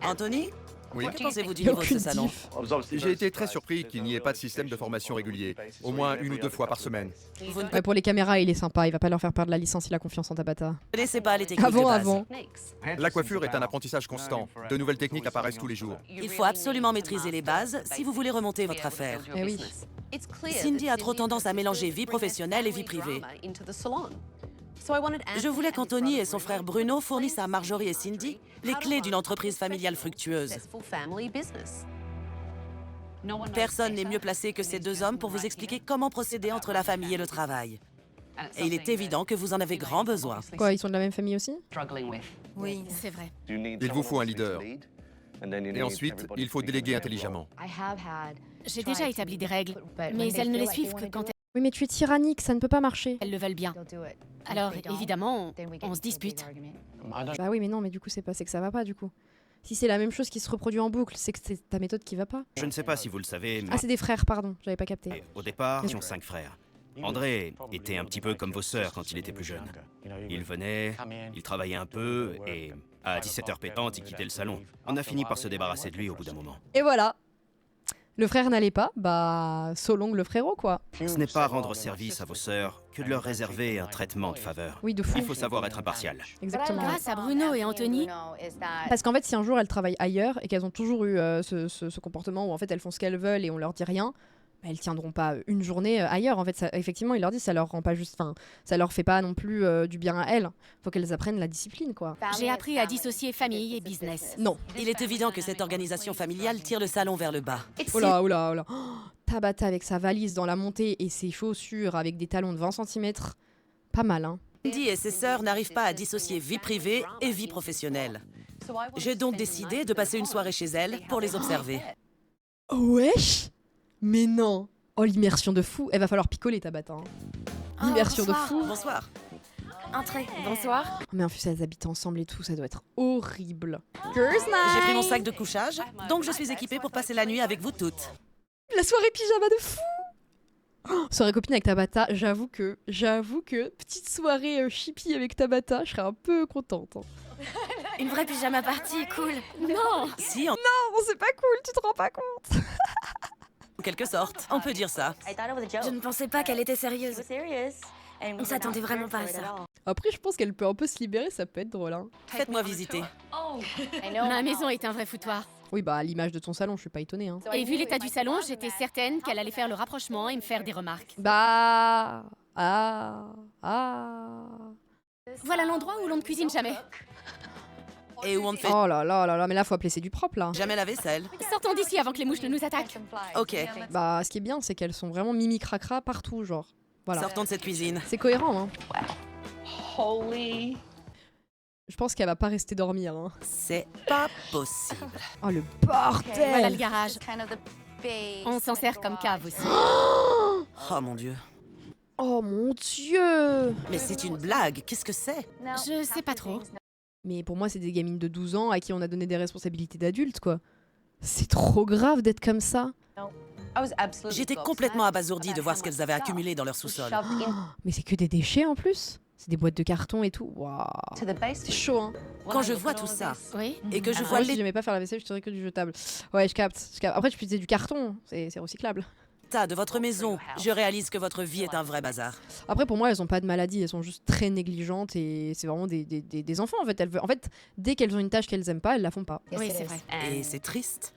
Anthony, Oui. que pensez-vous du Y a niveau de ce aucune salon? diff. J'ai été très surpris qu'il n'y ait pas de système de formation régulier, au moins 1 ou 2 fois par semaine. Vous ne Ouais, pour les caméras, il est sympa, il va pas leur faire perdre la licence, il a confiance en Tabata. connaissez pas les techniques de Avant, base. avant. La coiffure est un apprentissage constant. De nouvelles techniques apparaissent tous les jours. Il faut absolument maîtriser les bases si vous voulez remonter votre affaire. Eh oui. Cindy a trop tendance à mélanger vie professionnelle et vie privée. Je voulais qu'Anthony et son frère Bruno fournissent à Marjorie et Cindy les clés d'une entreprise familiale fructueuse. Personne n'est mieux placé que ces deux hommes pour vous expliquer comment procéder entre la famille et le travail. Et il est évident que vous en avez grand besoin. Quoi, ils sont de la même famille aussi? Oui, c'est vrai. Il vous faut un leader. Et ensuite, il faut déléguer intelligemment. J'ai déjà établi des règles, mais elles ne les suivent que quand Oui, mais tu es tyrannique, ça ne peut pas marcher. Elles le veulent bien. Alors, évidemment, on se dispute. Bah oui, mais non, mais du coup, c'est que ça va pas, du coup. Si c'est la même chose qui se reproduit en boucle, c'est que c'est ta méthode qui va pas. Je ne sais pas si vous le savez, mais Ah, c'est des frères, pardon, j'avais pas capté. au départ, ils ont 5 frères. André était un petit peu comme vos sœurs quand il était plus jeune. Il venait, il travaillait un peu, et à 17h pétantes, il quittait le salon. On a fini par se débarrasser de lui au bout d'un moment. Et voilà. Le frère n'allait pas, bah, so long le frérot, quoi. Ce n'est pas rendre service à vos sœurs que de leur réserver un traitement de faveur. Oui, de fou. Il faut savoir être impartial. Exactement. Grâce à Bruno et Anthony, Parce qu'en fait, si un jour elles travaillent ailleurs et qu'elles ont toujours eu ce comportement où en fait elles font ce qu'elles veulent et on leur dit rien, bah, elles tiendront pas une journée ailleurs. En fait, ça, effectivement, ils leur disent ça leur rend pas juste, enfin, ça leur fait pas non plus du bien à elles. Faut qu'elles apprennent la discipline, quoi. j'ai appris à dissocier famille et business. Non. Il est évident que cette organisation familiale tire le salon vers le bas. Oh là, oh là, oh là. Oh, Tabata avec sa valise dans la montée et ses chaussures avec des talons de 20 cm. Pas mal, hein. Cindy et ses sœurs n'arrivent pas à dissocier vie privée et vie professionnelle. J'ai donc décidé de passer une soirée chez elles pour les observer. Oh, wesh. Mais non. Oh, l'immersion de fou. Elle va falloir picoler, Tabata. Hein. L'immersion de fou. Bonsoir. Entrez. Bonsoir. Mais en plus, elles habitent ensemble et tout, ça doit être horrible. Girls J'ai night. pris mon sac de couchage, donc je suis équipée pour passer la nuit avec vous toutes. La soirée pyjama de fou. Oh, soirée copine avec Tabata, j'avoue que, petite soirée chippie avec Tabata, je serais un peu contente. Hein. Une vraie pyjama party, cool. Non! Si, en Non, c'est pas cool, tu te rends pas compte. quelque sorte, on peut dire ça. Je ne pensais pas qu'elle était sérieuse. On s'attendait vraiment pas à ça. Après, je pense qu'elle peut un peu se libérer, ça peut être drôle. Hein. Faites-moi visiter. Ma maison est un vrai foutoir. Oui, bah, à l'image de ton salon, je suis pas étonnée. Hein. Et vu l'état du salon, j'étais certaine qu'elle allait faire le rapprochement et me faire des remarques. Bah... Voilà l'endroit où l'on ne cuisine jamais. Et où on ne fait Oh là là là là, mais là, faut appeler c'est du propre, là. jamais la vaisselle. Sortons d'ici avant que les mouches ne nous attaquent. Ok, Bah, ce qui est bien, c'est qu'elles sont vraiment mimi cracra partout, genre. Voilà. sortons de cette cuisine. C'est cohérent, hein. Je pense qu'elle va pas rester dormir, hein. C'est pas possible. Oh, le bordel. Voilà le garage. On s'en sert comme cave aussi. Oh mon Dieu. Oh mon Dieu. Mais c'est une blague, qu'est-ce que c'est? Je sais pas trop. Mais pour moi, c'est des gamines de 12 ans à qui on a donné des responsabilités d'adultes, quoi. C'est trop grave d'être comme ça. J'étais complètement abasourdie de voir ce qu'elles avaient accumulé dans leur sous-sol. Mais c'est que des déchets en plus. C'est des boîtes de carton et tout. Waouh. C'est chaud, hein. Quand je vois tout ça, Oui. et que je Moi, vois si j'aimais pas faire la vaisselle, je ferais que du jetable. Ouais, je capte. Après, tu peux utiliser du carton. C'est recyclable. l'état de votre maison, je réalise que votre vie est un vrai bazar. Après, pour moi, elles ont pas de maladie. Elles sont juste très négligentes et c'est vraiment des enfants, en fait. En fait, dès qu'elles ont une tâche qu'elles aiment pas, elles la font pas. Oui, c'est vrai. Et c'est triste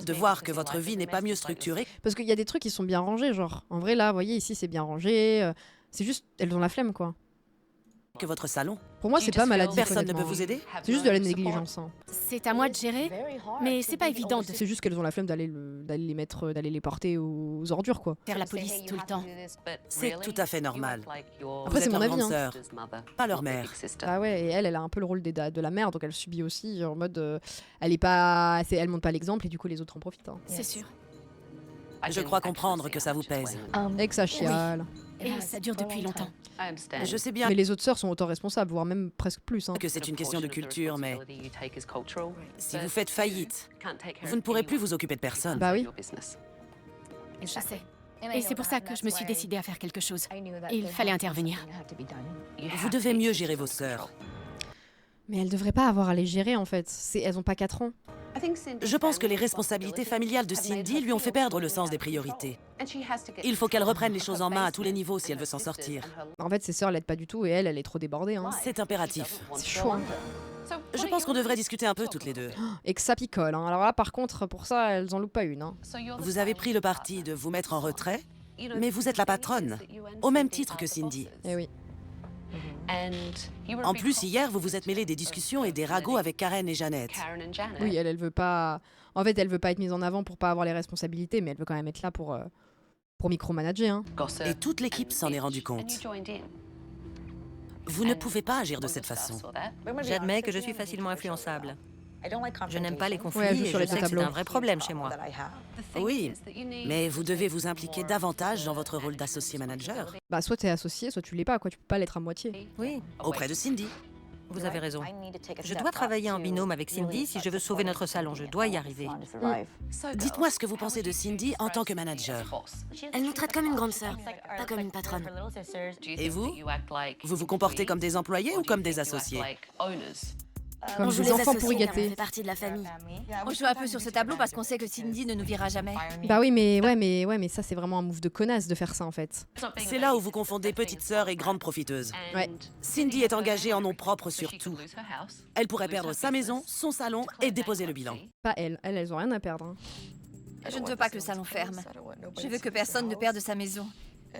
de voir que votre vie n'est pas mieux structurée. Parce qu'il y a des trucs qui sont bien rangés, genre. En vrai, là, vous voyez, ici, c'est bien rangé. C'est juste, elles ont la flemme, quoi. Que votre salon. Pour moi, c'est pas maladie. Personne ne peut vous aider. C'est juste de la négligence. Hein. C'est à moi de gérer, mais c'est pas évident de C'est juste qu'elles ont la flemme d'aller les porter aux ordures, quoi. faire la police tout le temps. C'est tout à fait normal. Après, c'est Vous êtes mon leur avis. grande Hein. sœur, pas leur mère. Ah ouais, et elle a un peu le rôle de la mère, donc elle subit aussi en mode, elle montre pas l'exemple et du coup les autres en profitent. Hein. C'est sûr. Je crois comprendre que ça vous pèse. Et que ça chiale. Et ça dure depuis longtemps. Je sais bien Mais les autres sœurs sont autant responsables, voire même presque plus. Hein. que c'est une question de culture, mais si vous faites faillite, vous ne pourrez plus vous occuper de personne. Bah oui. Je sais. Et c'est pour ça que je me suis décidée à faire quelque chose. Il fallait intervenir. Vous devez mieux gérer vos sœurs. Mais elles devraient pas avoir à les gérer en fait. Elles ont pas 4 ans. Je pense que les responsabilités familiales de Cindy lui ont fait perdre le sens des priorités. Il faut qu'elle reprenne les choses en main à tous les niveaux si elle veut s'en sortir. En fait, ses sœurs l'aident pas du tout et elle est trop débordée. Hein. C'est impératif. C'est chaud. Hein. Je pense qu'on devrait discuter un peu toutes les deux. Et que ça picole. Hein. Alors là, par contre, pour ça, elles en loupent pas une. Hein. Vous avez pris le parti de vous mettre en retrait, mais vous êtes la patronne, au même titre que Cindy. Eh oui. En plus, hier, vous vous êtes mêlé des discussions et des ragots avec Karen et Jeannette. Oui, elle veut pas. En fait, elle veut pas être mise en avant pour pas avoir les responsabilités, mais elle veut quand même être là pour micromanager. Hein. Et toute l'équipe s'en est rendue compte. Vous ne pouvez pas agir de cette façon. J'admets que je suis facilement influençable. Je n'aime pas les conflits Ouais, elle joue et sur je les deux sais que c'est tableaux. un vrai problème chez moi. Oui, mais vous devez vous impliquer davantage dans votre rôle d'associé manager. Bah soit t'es associé, soit tu l'es pas, quoi. Tu peux pas l'être à moitié. Oui, Auprès de Cindy. vous avez raison. Je dois travailler en binôme avec Cindy si je veux sauver notre salon. Je dois y arriver. Dites-moi ce que vous pensez de Cindy en tant que manager. Elle nous traite comme une grande sœur, pas comme une patronne. Et vous? Vous vous comportez comme des employés ou comme des associés? Comme On joue des les enfants associés pourri car on gâtés. fait partie de la famille. On joue un peu sur ce tableau parce qu'on sait que Cindy ne nous verra jamais. Bah oui, mais ça c'est vraiment un move de connasse de faire ça en fait. C'est là où vous confondez petite sœur et grande profiteuse. Ouais. Cindy est engagée en nom propre sur tout. Elle pourrait perdre sa maison, son salon et déposer le bilan. Pas elles ont rien à perdre. Hein. Je ne veux pas que le salon ferme. Je veux que personne ne perde sa maison.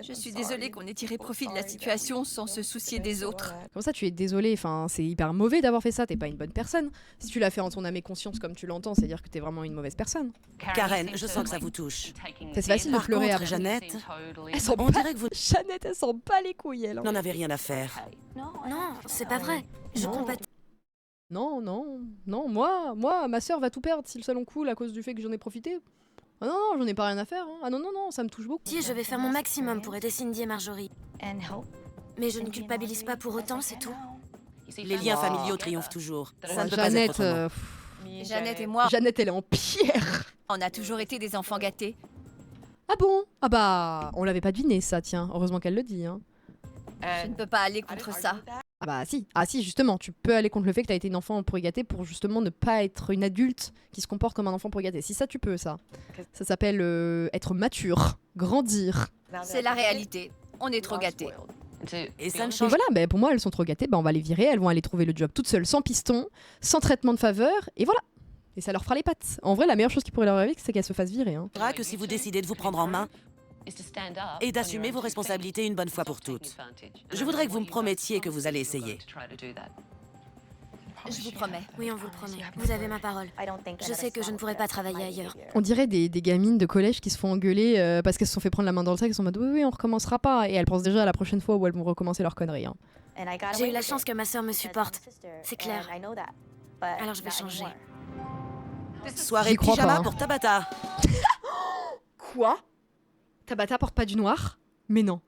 Je suis désolée qu'on ait tiré profit de la situation sans se soucier des autres. Comme ça tu es désolé, enfin c'est hyper mauvais d'avoir fait ça, t'es pas une bonne personne. Si tu l'as fait en ton âme et conscience comme tu l'entends, c'est dire que t'es vraiment une mauvaise personne. Karen, je sens que ça vous touche. C'est facile de Par pleurer contre, après. Jeannette, Elle s'en on bat- dirait que vous Jeannette, elle s'en bat les couilles elle. Hein. n'en avez rien à faire. Non, c'est pas vrai. Je Non. compatis. Non, moi, ma sœur va tout perdre si le salon coule à cause du fait que j'en ai profité. Ah non, j'en ai pas rien à faire. Hein. Ah non, ça me touche beaucoup. Je vais faire mon maximum pour aider Cindy et Marjorie. Mais je ne culpabilise pas pour autant, c'est tout. Les liens familiaux triomphent toujours. Ça ne peut Jeannette, pas être autrement. Jeannette et moi, Jeannette, elle est en pierre. on a toujours été des enfants gâtés. Ah bon? Ah bah, on l'avait pas deviné ça, tiens. Heureusement qu'elle le dit. Hein. Je ne peux pas aller contre ça. Ah si, justement, tu peux aller contre le fait que t'as été une enfant pourri gâté pour justement ne pas être une adulte qui se comporte comme un enfant pourri gâté. Si ça, tu peux, ça. Ça s'appelle être mature, grandir. C'est la réalité. On est trop gâtés. Et ça ne Mais change voilà, bah, pour moi, elles sont trop gâtées, bah, on va les virer, elles vont aller trouver le job toutes seules, sans piston, sans traitement de faveur, et voilà. Et ça leur fera les pattes. En vrai, la meilleure chose qui pourrait leur arriver, c'est qu'elles se fassent virer. Hein. pas que si vous décidez de vous prendre en main et d'assumer vos responsabilités une bonne fois pour toutes. Je voudrais que vous me promettiez que vous allez essayer. Je vous promets. Oui, on vous le promet. Vous avez ma parole. Je sais que je ne pourrai pas travailler ailleurs. On dirait des gamines de collège qui se font engueuler parce qu'elles se sont fait prendre la main dans le sac, elles sont en mode oui, on recommencera pas. Et elles pensent déjà à la prochaine fois où elles vont recommencer leur connerie. Hein. J'ai eu la chance que ma sœur me supporte. C'est clair. Alors je vais changer. Soirée J'y de crois pyjama pas, hein. pour Tabata. Quoi? Tabata porte pas du noir? Mais non.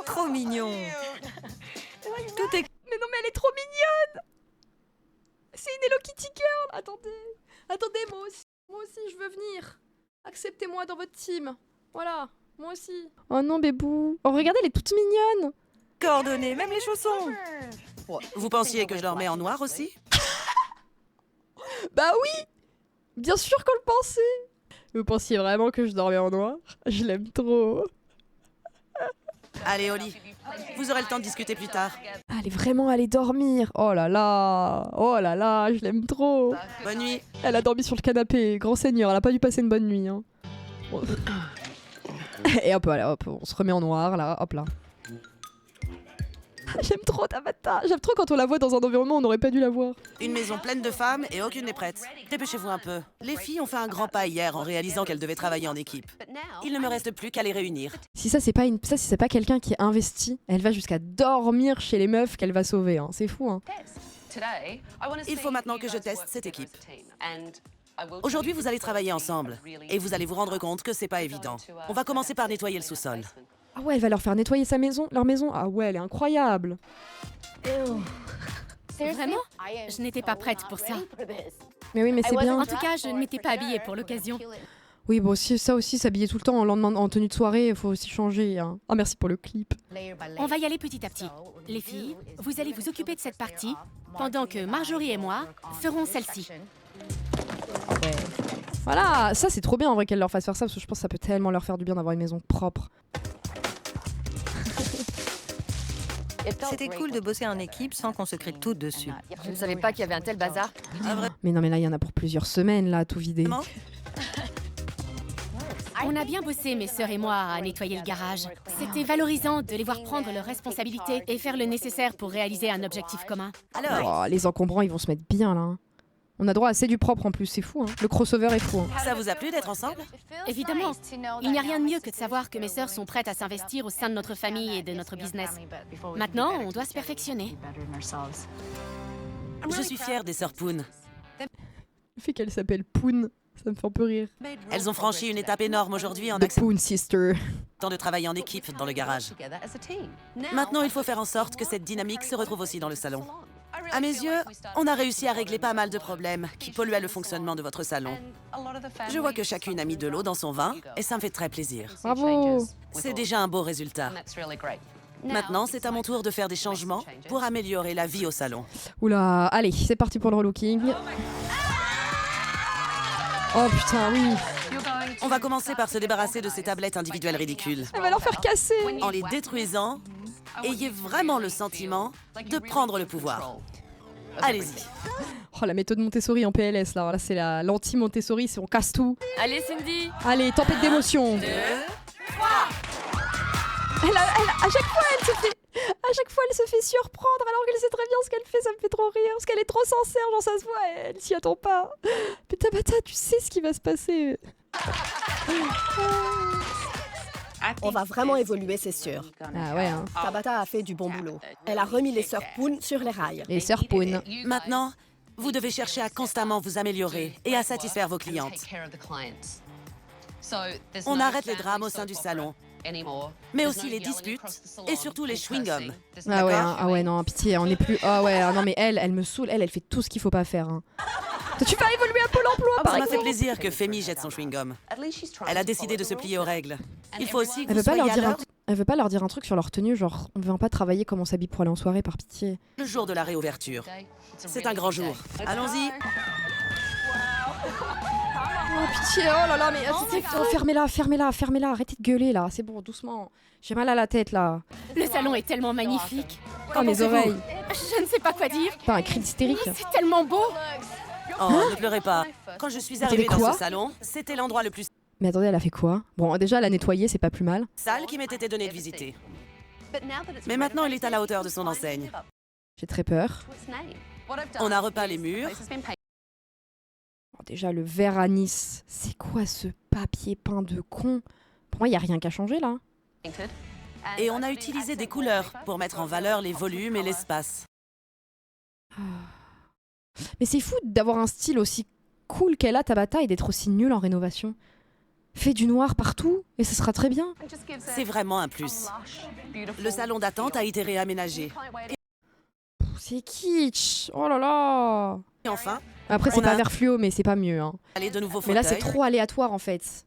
Trop mignon. Tout est... Mais non, mais elle est trop mignonne! C'est une Hello Kitty Girl! Attendez, moi aussi, je veux venir. Acceptez-moi dans votre team. Voilà, moi aussi. Oh non, bébou. Oh, regardez, elle est toute mignonne. Coordonnées, même les chaussons. Vous pensiez que je leur mets en noir aussi? Bah oui! Bien sûr qu'on le pensait. Vous pensiez vraiment que je dormais en noir? Je l'aime trop. Allez, au lit. Vous aurez le temps de discuter plus tard. Elle est vraiment allée dormir. Oh là là, je l'aime trop. Bonne nuit. Elle a dormi sur le canapé. Grand seigneur, elle a pas dû passer une bonne nuit. Hein. Bon. Et hop, allez, hop, on se remet en noir là, hop là. J'aime trop Tabata. J'aime trop quand on la voit dans un environnement où on n'aurait pas dû la voir. Une maison pleine de femmes et aucune n'est prête. Dépêchez-vous un peu. Les filles ont fait un grand pas hier en réalisant qu'elles devaient travailler en équipe. Il ne me reste plus qu'à les réunir. Si ça c'est pas quelqu'un qui est investi, elle va jusqu'à dormir chez les meufs qu'elle va sauver. Hein. C'est fou. Hein. Il faut maintenant que je teste cette équipe. Aujourd'hui, vous allez travailler ensemble et vous allez vous rendre compte que c'est pas évident. On va commencer par nettoyer le sous-sol. Ah ouais, elle va leur faire nettoyer leur maison. Ah ouais, elle est incroyable. Vraiment? Je n'étais pas prête pour ça. Mais oui, mais c'est bien. En tout cas, je ne m'étais pas habillée pour l'occasion. Oui, bon, ça aussi, s'habiller tout le temps en tenue de soirée, il faut aussi changer. Hein. Ah, merci pour le clip. On va y aller petit à petit. Les filles, vous allez vous occuper de cette partie, pendant que Marjorie et moi ferons celle-ci. Ouais. Voilà, ça c'est trop bien en vrai qu'elle leur fasse faire ça, parce que je pense que ça peut tellement leur faire du bien d'avoir une maison propre. C'était cool de bosser en équipe sans qu'on se crie toutes dessus. Je ne savais pas qu'il y avait un tel bazar. Mais non, mais là, il y en a pour plusieurs semaines, là, tout vidé. On a bien bossé, mes sœurs et moi, à nettoyer le garage. C'était valorisant de les voir prendre leurs responsabilités et faire le nécessaire pour réaliser un objectif commun. Alors, Oh, les encombrants, ils vont se mettre bien, là. Hein. On a droit à c'est du propre en plus, c'est fou. Hein. Le crossover est fou. Hein. Ça vous a plu d'être ensemble? Évidemment. Il n'y a rien de mieux que de savoir que mes sœurs sont prêtes à s'investir au sein de notre famille et de notre business. Maintenant, on doit se perfectionner. Je suis fière des sœurs Poon. Le fait qu'elle s'appelle Poon, ça me fait un peu rire. Elles ont franchi une étape énorme aujourd'hui en The Poon Sister. acceptant de travailler en équipe dans le garage. Maintenant, il faut faire en sorte que cette dynamique se retrouve aussi dans le salon. À mes yeux, on a réussi à régler pas mal de problèmes qui polluaient le fonctionnement de votre salon. Je vois que chacune a mis de l'eau dans son vin et ça me fait très plaisir. Bravo. C'est déjà un beau résultat. Maintenant, c'est à mon tour de faire des changements pour améliorer la vie au salon. Oula, allez, c'est parti pour le relooking. Oh putain, oui. On va commencer par se débarrasser de ces tablettes individuelles ridicules. Elle va leur faire casser. En les détruisant, ayez vraiment le sentiment de prendre le pouvoir. Allez-y. Oh, la méthode Montessori en PLS, là. Là, c'est l'anti-Montessori, c'est on casse tout. Allez, Cindy. Allez, tempête d'émotion. À chaque fois, elle se fait surprendre alors qu'elle sait très bien ce qu'elle fait, ça me fait trop rire. Parce qu'elle est trop sincère, genre ça se voit, elle s'y attend pas. Mais Tabata, tu sais ce qui va se passer. On va vraiment évoluer, c'est sûr. Ah ouais, hein. Tabata a fait du bon boulot. Elle a remis les sœurs Poon sur les rails. Les sœurs Poon. Maintenant, vous devez chercher à constamment vous améliorer et à satisfaire vos clientes. On arrête les drames au sein du salon, mais aussi les disputes et surtout les chewing-gums. Ah ouais, hein. Ah ouais, non, pitié, on n'est plus... Ah ouais, non mais elle me saoule, elle fait tout ce qu'il faut pas faire. Hein. Tu vas évoluer à Pôle emploi, par Ça m'a exemple. fait plaisir que Femi jette son chewing-gum. Elle a décidé de se plier aux règles. Il faut aussi que Elle vous veut pas soyez leur à dire l'heure elle veut pas leur dire un truc sur leur tenue, genre on vient pas travailler comme on s'habille pour aller en soirée, par pitié. le jour de la réouverture. C'est un grand jour. Allons-y. Oh pitié, oh là là, mais fermez-la, arrêtez de gueuler là, c'est bon, doucement. J'ai mal à la tête là. Le salon est tellement magnifique. Oh mes oreilles. Je ne sais pas quoi dire. Pas un cri hystérique. C'est tellement beau. Oh, ne pleurez pas. Quand je suis C'était arrivée dans quoi ce salon, c'était l'endroit le plus Mais attendez, elle a fait quoi? Bon, déjà elle a nettoyé, c'est pas plus mal. sale qui m'était donné de visiter. Mais maintenant, il est à la hauteur de son enseigne. J'ai très peur. On a repeint les murs. Bon, déjà le verre à Nice, c'est quoi ce papier peint de con? Pour moi, y a rien qu'à changer là. Et on a utilisé des couleurs pour mettre en valeur les volumes et l'espace. Mais c'est fou d'avoir un style aussi cool qu'elle a, Tabata, et d'être aussi nulle en rénovation. Fais du noir partout et ce sera très bien. C'est vraiment un plus. Le salon d'attente a été réaménagé. C'est kitsch. Oh là là. Et enfin, Après, c'est on pas a vert fluo, mais c'est pas mieux. Hein. allé de nouveaux Mais là, fauteuils. c'est trop aléatoire en fait.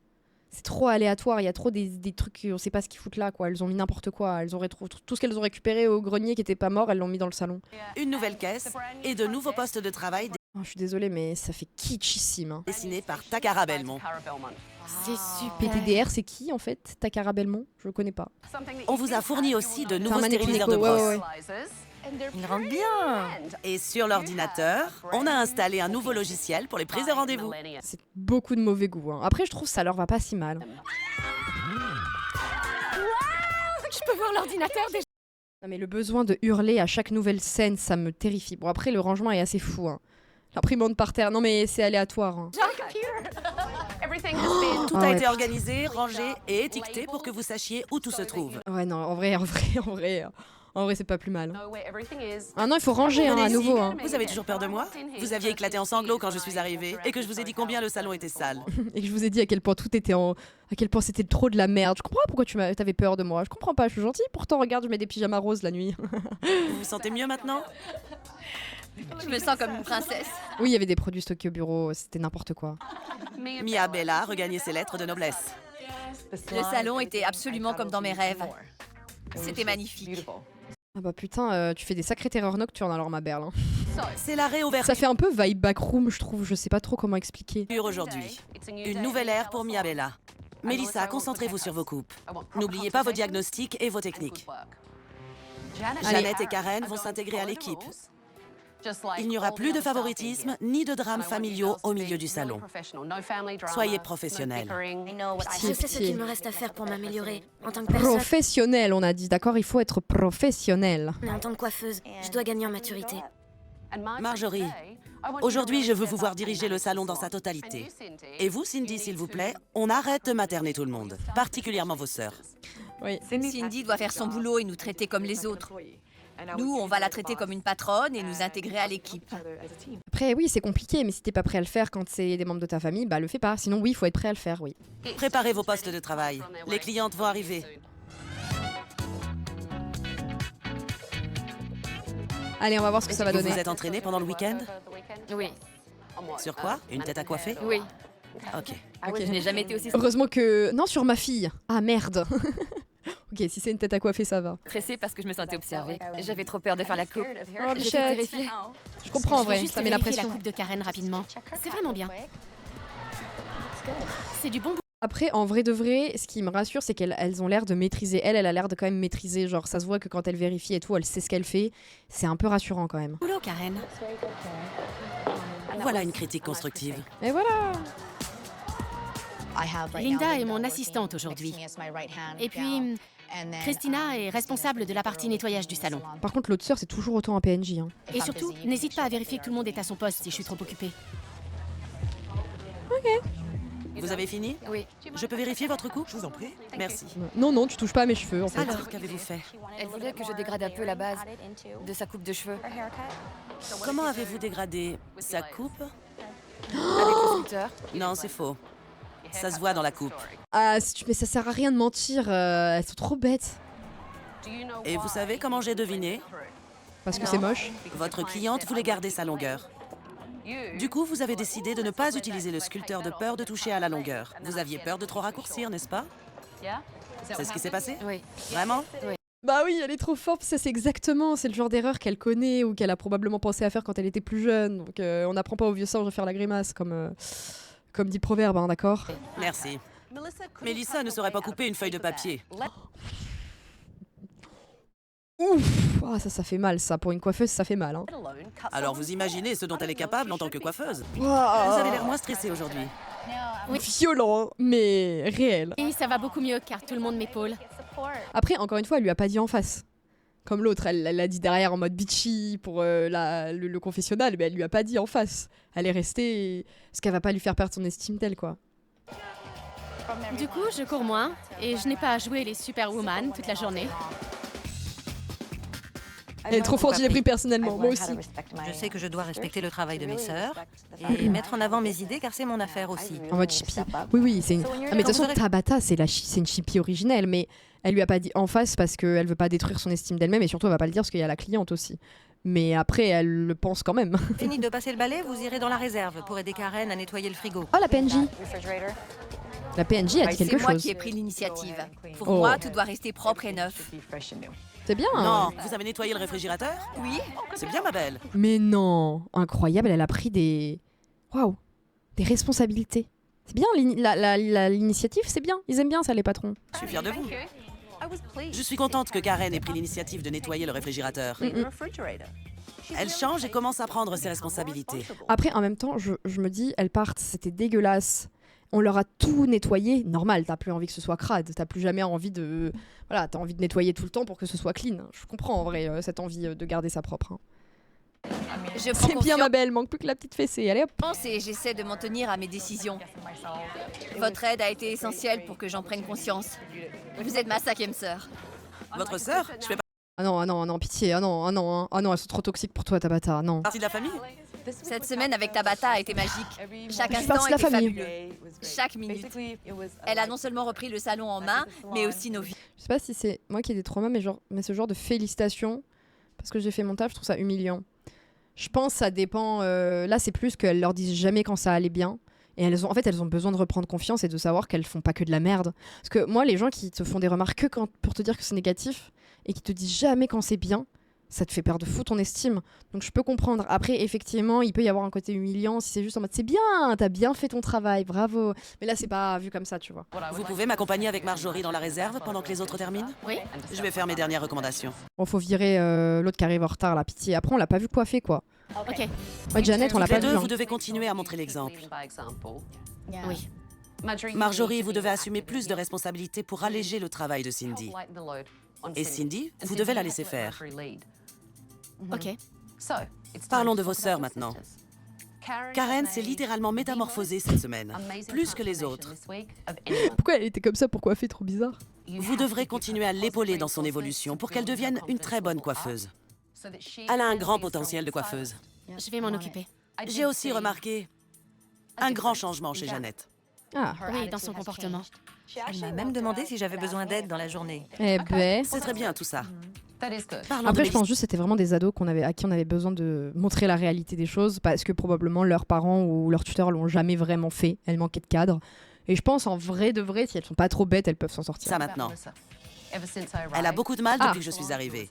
C'est trop aléatoire. Il y a trop des trucs, on sait pas ce qu'ils foutent là, quoi. Elles ont mis n'importe quoi. Elles ont tout ce qu'elles ont récupéré au grenier qui était pas mort, elles l'ont mis dans le salon. Une nouvelle caisse et de nouveaux postes de travail Oh, je suis désolée, mais ça fait kitschissime. Hein. dessinés par Takara Belmont. C'est super. PTDR, c'est qui en fait? Takara Belmont? Je le connais pas. On vous a fourni aussi de C'est un nouveaux mannequin stériliseurs de éco, ouais, brosse. ouais. Il rentre bien. Et sur l'ordinateur, on a installé un nouveau logiciel pour les prises de rendez-vous. C'est beaucoup de mauvais goût. Hein. Après, je trouve ça leur va pas si mal. Je peux voir l'ordinateur déjà. Non, mais le besoin de hurler à chaque nouvelle scène, ça me terrifie. Bon, après, le rangement est assez fou. Hein. L'imprimante par terre, non mais c'est aléatoire. Hein. Tout Ah a ouais, été organisé, rangé et étiqueté pour que vous sachiez où tout se trouve. Ouais, non, en vrai, c'est pas plus mal. Ah non, il faut ranger hein, à Venez ici. nouveau. Hein. Vous avez toujours peur de moi? Vous aviez éclaté en sanglots quand je suis arrivée et que je vous ai dit combien le salon était sale. Et que je vous ai dit à quel point tout était à quel point c'était trop de la merde. Je comprends pas pourquoi t'avais peur de moi. Je comprends pas, je suis gentille. Pourtant, regarde, je mets des pyjamas roses la nuit. Vous vous sentez mieux maintenant? Je me sens comme une princesse. Oui, il y avait des produits stockés au bureau, c'était n'importe quoi. Mia Bella regagnait ses lettres de noblesse. Le salon était absolument comme dans mes rêves. C'était magnifique. Ah bah putain, tu fais des sacrées terreurs nocturnes alors ma berle. Hein. C'est la réouverture Ça fait un peu vibe backroom, je trouve. Je sais pas trop comment expliquer. aujourd'hui. Une nouvelle ère pour Mia Bella. Mélissa, concentrez-vous sur vos coupes. N'oubliez pas vos diagnostics et vos techniques. Jeannette et Karen vont s'intégrer à l'équipe. Il n'y aura plus de favoritisme ni de drames familiaux au milieu du salon. Soyez professionnels. Je sais ce qu'il me reste à faire pour m'améliorer. En tant que personne, Professionnel, on a dit. D'accord, il faut être professionnel. mais en tant que coiffeuse, je dois gagner en maturité. Marjorie, Aujourd'hui, je veux vous voir diriger le salon dans sa totalité. Et vous, Cindy, s'il vous plaît, on arrête de materner tout le monde, particulièrement vos sœurs. Oui. Cindy doit faire son boulot et nous traiter comme les autres. Nous, on va la traiter comme une patronne et nous intégrer à l'équipe. Après, oui, c'est compliqué, mais si t'es pas prêt à le faire quand c'est des membres de ta famille, bah le fais pas. Sinon, oui, il faut être prêt à le faire, oui. Préparez vos postes de travail. Les clientes vont arriver. Allez, on va voir ce que ça va Vous donner. vous êtes entraîné pendant le week-end? Oui, Sur quoi? Une tête à coiffer? oui. Ok. Ok. Je n'ai jamais été aussi Heureusement que... Non, sur ma fille. Ah, merde. Ok, si c'est une tête à coiffer, ça va. stressée parce que je me sentais observée. J'avais trop peur de faire la coupe. Oh, J'étais Bichette. terrifiée. Je comprends en Je vais vrai, juste ça met la vérifier pression. la coupe de Karen rapidement. C'est vraiment bien. C'est du bon boulot. Après, en vrai de vrai, ce qui me rassure, c'est qu'elles ont l'air de maîtriser. Elle a l'air de quand même maîtriser. Genre, ça se voit que quand elle vérifie et tout, elle sait ce qu'elle fait. C'est un peu rassurant quand même. Boulot, Karen. Voilà une critique constructive. Et voilà. Linda est mon assistante aujourd'hui. Et puis, Christina est responsable de la partie nettoyage du salon. Par contre, l'autre sœur, c'est toujours autant en PNJ. Hein. Et surtout, n'hésite pas à vérifier que tout le monde est à son poste si je suis trop occupée. Vous avez fini? Oui. Je peux vérifier votre coupe? Je vous en prie. Merci. Non, non, tu touches pas à mes cheveux, en fait. Alors, qu'avez-vous fait? Elle voulait que je dégrade un peu la base de sa coupe de cheveux. Comment avez-vous dégradé sa coupe? Avec le sculpteur. Non, c'est faux. Ça se voit dans la coupe. Ah, mais ça sert à rien de mentir. Elles sont trop bêtes. Et vous savez comment j'ai deviné? Parce que c'est moche. Votre cliente voulait garder sa longueur. Du coup, vous avez décidé de ne pas utiliser le sculpteur de peur de toucher à la longueur. Vous aviez peur de trop raccourcir, n'est-ce pas? C'est ce qui s'est passé? Oui. Vraiment? Bah oui, elle est trop forte. Ça, c'est exactement. C'est le genre d'erreur qu'elle connaît ou qu'elle a probablement pensé à faire quand elle était plus jeune. Donc, on n'apprend pas aux vieux singes à faire la grimace, comme dit le proverbe, hein, d'accord? Merci. Mélissa ne saurait pas couper une feuille de papier. Ouf! Ah, ça fait mal, ça. Pour une coiffeuse, ça fait mal. Hein. Alors vous imaginez ce dont elle est capable en tant que coiffeuse. Vous Wow. avez l'air moins stressée aujourd'hui. Violent, mais réel. Et ça va beaucoup mieux car tout le monde m'épaule. Après, encore une fois, elle lui a pas dit en face. Comme l'autre, elle l'a dit derrière en mode bitchy pour le confessionnal, mais elle lui a pas dit en face. Elle est restée... Parce qu'elle va pas lui faire perdre son estime d'elle, quoi. Du coup, je cours moins et je n'ai pas à jouer les superwoman toute la journée. Elle est trop forte, je l'ai pris personnellement, moi aussi. Je sais que je dois respecter le travail de mes sœurs et mettre en avant mes idées car c'est mon affaire aussi. En mode chippie. Oui, oui, c'est une... Ah, mais de toute façon, Tabata, c'est une chippie originelle, mais elle lui a pas dit en face parce qu'elle veut pas détruire son estime d'elle-même et surtout, elle va pas le dire parce qu'il y a la cliente aussi. Mais après, elle le pense quand même. Fini de passer le balai, vous irez dans la réserve pour aider Karen à nettoyer le frigo. Oh, la PNJ. La PNJ a dit quelque C'est moi chose. qui ai pris l'initiative. Pour Oh. moi, tout doit rester propre et neuf. C'est bien. Non, vous avez nettoyé le réfrigérateur? Oui. C'est bien, ma belle. Mais non, incroyable, elle a pris des... Waouh, des responsabilités. C'est bien, l'initiative, c'est bien. Ils aiment bien ça, les patrons. Je suis fière de vous. Je suis contente que Karen ait pris l'initiative de nettoyer le réfrigérateur. Elle change et commence à prendre ses responsabilités. Après, en même temps, je me dis, elles partent, c'était dégueulasse. On leur a tout nettoyé. Normal, t'as plus envie que ce soit crade. T'as plus jamais envie de... Voilà, t'as envie de nettoyer tout le temps pour que ce soit clean. Je comprends, en vrai, cette envie de garder ça propre. Hein. Je prends C'est bien, ma belle, manque plus que la petite fessée. Allez hop. confiance et j'essaie de m'en tenir à mes décisions. Votre aide a été essentielle pour que j'en prenne conscience. Vous êtes ma 5e sœur. Votre sœur? Je fais Ah non, ah non, ah non, pitié. Ah non, ah non, hein. Ah non, elles sont trop toxiques pour toi, Tabata. Non. partie de la famille? Cette semaine avec Tabata a été magique. Chaque Je suis instant partie de la était famille. fabuleux. Chaque minute. Elle a non seulement repris le salon en main, mais aussi nos vies. Je sais pas si c'est moi qui ai des traumas, mais ce genre de félicitations, parce que j'ai fait mon taf, je trouve ça humiliant. Je pense que ça dépend. Là, c'est plus qu'elles leur disent jamais quand ça allait bien. Et elles ont besoin de reprendre confiance et de savoir qu'elles font pas que de la merde. Parce que moi, les gens qui te font des remarques que pour te dire que c'est négatif et qui te disent jamais quand c'est bien, ça te fait perdre de fou ton estime. Donc je peux comprendre. Après, effectivement, il peut y avoir un côté humiliant si c'est juste en mode c'est bien, t'as bien fait ton travail, bravo. Mais là, c'est pas vu comme ça, tu vois. Vous pouvez m'accompagner avec Marjorie dans la réserve pendant que les autres terminent? Oui. Je vais faire mes dernières recommandations. Bon, faut virer l'autre qui arrive en retard, la pitié. Après, on l'a pas vu coiffer, quoi. Ok. Ouais, Janet, on l'a Toutes pas les vu. deux, hein. vous devez continuer à montrer l'exemple. Oui. Marjorie, vous devez assumer plus de responsabilités pour alléger le travail de Cindy. Et Cindy, vous devez la laisser faire. Ok. Parlons de vos sœurs maintenant. Karen s'est littéralement métamorphosée cette semaine, plus que les autres. Pourquoi elle était comme ça pour coiffer? Trop bizarre. Vous devrez continuer à l'épauler dans son évolution pour qu'elle devienne une très bonne coiffeuse. Elle a un grand potentiel de coiffeuse. Je vais m'en occuper. J'ai aussi remarqué un grand changement chez Jeannette. Ah, Oui, dans son comportement. Elle m'a même demandé si j'avais besoin d'aide dans la journée. eh ben... C'est très bien tout ça. Parlons Après, de je pense juste que c'était vraiment des ados à qui on avait besoin de montrer la réalité des choses parce que probablement leurs parents ou leurs tuteurs l'ont jamais vraiment fait. Elles manquaient de cadre. Et je pense en vrai de vrai, si elles sont pas trop bêtes, elles peuvent s'en sortir. ça maintenant. Elle a beaucoup de mal depuis que je suis arrivée.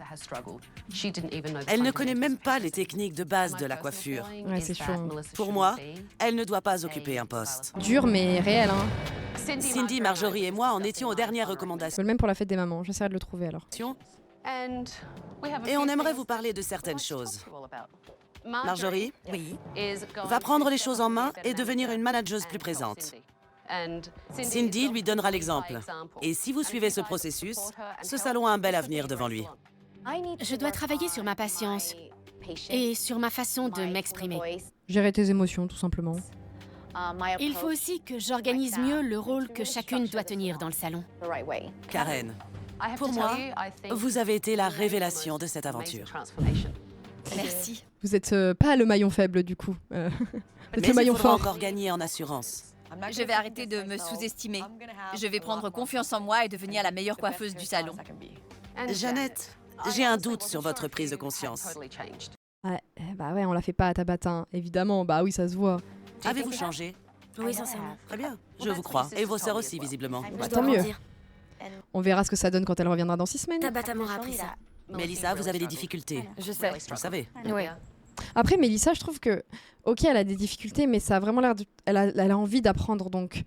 Elle ne connaît même pas les techniques de base de la coiffure. Ouais, c'est chaud. Pour moi, elle ne doit pas occuper un poste. Dur mais réel, hein. Cindy, Marjorie et moi en étions aux dernières recommandations. Le même pour la fête des mamans. J'essaierai de le trouver alors. Et on aimerait vous parler de certaines choses. Marjorie, Oui. va prendre les choses en main et devenir une manageuse plus présente. Cindy lui donnera l'exemple. Et si vous suivez ce processus, ce salon a un bel avenir devant lui. Je dois travailler sur ma patience et sur ma façon de m'exprimer. Gérer tes émotions, tout simplement. Il faut aussi que j'organise mieux le rôle que chacune doit tenir dans le salon. Karen, pour moi, vous avez été la révélation de cette aventure. Merci. Vous êtes pas le maillon faible du coup. Vous êtes Mais le maillon il faudra fort. encore gagner en assurance. Je vais arrêter de me sous-estimer. Je vais prendre confiance en moi et devenir la meilleure coiffeuse du salon. Jeannette, j'ai un doute sur votre prise de conscience. Ouais, bah ouais, on la fait pas à Tabata, évidemment. Bah oui, ça se voit. Avez-vous changé? Oui, sincèrement. Très bien, je vous crois. Et vos sœurs aussi, visiblement. Je Bah, dois tant mieux. grandir. On verra ce que ça donne quand elle reviendra dans 6 semaines. Tabata m'aura appris ça. Mélissa, vous avez des difficultés. Je sais. Vous le savez. Oui. Après, Mélissa, je trouve que, ok, elle a des difficultés, mais ça a vraiment l'air elle a envie d'apprendre, donc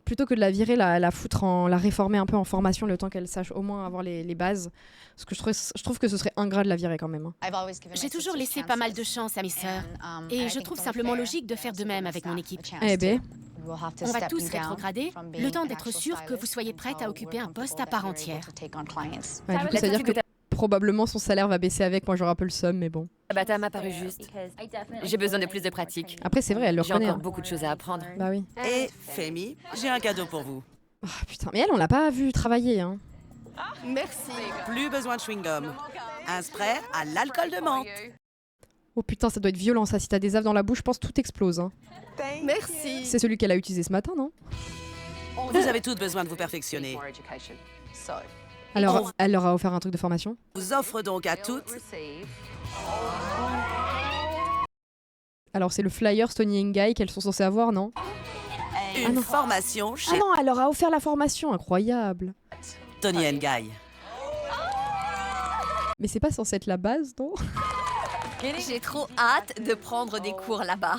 plutôt que de la virer, la réformer un peu en formation, le temps qu'elle sache au moins avoir les bases. Parce que je trouve que ce serait ingrat de la virer quand même. Hein. J'ai toujours laissé pas mal de chance à mes sœurs. Et je trouve simplement logique de faire de même avec mon équipe. Eh ben, On va tous rétrograder, le temps d'être sûr que vous soyez prête à occuper un poste à part entière. ouais, du coup, ça veut dire que probablement son salaire va baisser avec. Moi, j'aurai un peu le seum, mais bon. Tabata m'a paru juste. J'ai besoin de plus de pratique. Après, c'est vrai, elle le J'ai reconnaît. encore Hein. beaucoup de choses à apprendre. Bah oui. Et Femi, j'ai un cadeau pour vous. Oh, putain, mais elle, on l'a pas vu travailler. Hein. Merci. Plus besoin de chewing-gum. Un spray à l'alcool de menthe. Oh putain, ça doit être violent ça. Si t'as des affes dans la bouche, je pense que tout explose. Hein. Merci. C'est celui qu'elle a utilisé ce matin, non? Vous avez toutes besoin de vous perfectionner. Alors, elle leur a offert un truc de formation. Je vous offre donc à toutes Alors, c'est le flyer Stony Ngai qu'elles sont censées avoir, non? une non. formation Ah chez non, elle leur a offert la formation. Incroyable. Tony Ngai. Mais c'est pas censé être la base, non? J'ai trop hâte de prendre des cours là-bas.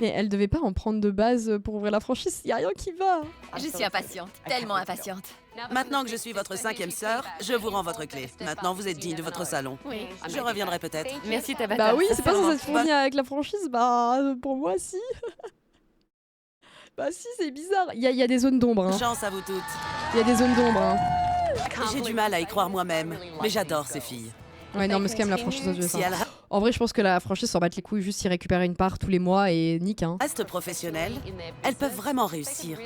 Mais elle devait pas en prendre de base pour ouvrir la franchise. Y a rien qui va. Je suis impatiente, tellement impatiente. Maintenant que je suis votre 5e sœur, je vous rends votre clé. Maintenant, vous êtes digne de votre salon. Oui. Je reviendrai peut-être. Merci Tabata. Bah oui, c'est pas censé être Bah- fourni avec la franchise. Bah, pour moi, si. Bah si, c'est bizarre. Il y a des zones d'ombre. Hein. Chance à vous toutes. Il y a des zones d'ombre. Hein. J'ai du mal à y croire moi-même, mais j'adore ces filles. Ouais, non, mais c'est quand même la franchise aux Si USA. elles En vrai, je pense que la franchise s'en battent les couilles, juste y récupérer une part tous les mois et nique. Hein. restent professionnelles, elles peuvent vraiment réussir.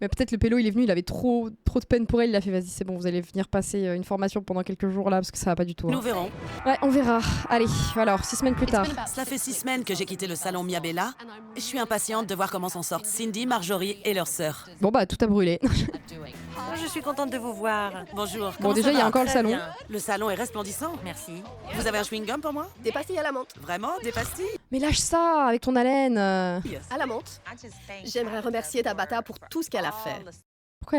Mais peut-être le pélo, il est venu, il avait trop de peine pour elle. Il a fait, vas-y, c'est bon, vous allez venir passer une formation pendant quelques jours là, parce que ça va pas du tout. Nous Hein. verrons. Ouais, on verra. Allez, alors, 6 semaines plus tard. Cela fait 6 semaines que j'ai quitté le salon Miabella. Je suis impatiente de voir comment s'en sortent Cindy, Marjorie et leurs sœurs. Bon, bah, tout a brûlé. Je suis contente de vous voir. Bonjour. Bon, comment déjà, ça il y a va? encore le Très salon. bien. Le salon est resplendissant. Merci. Vous avez un chewing-gum pour moi? Des pastilles à la menthe. Vraiment? Des pastilles? Mais lâche ça avec ton haleine. À la menthe. J'aimerais remercier Tabata pour tout ce qu'elle a fait. Pourquoi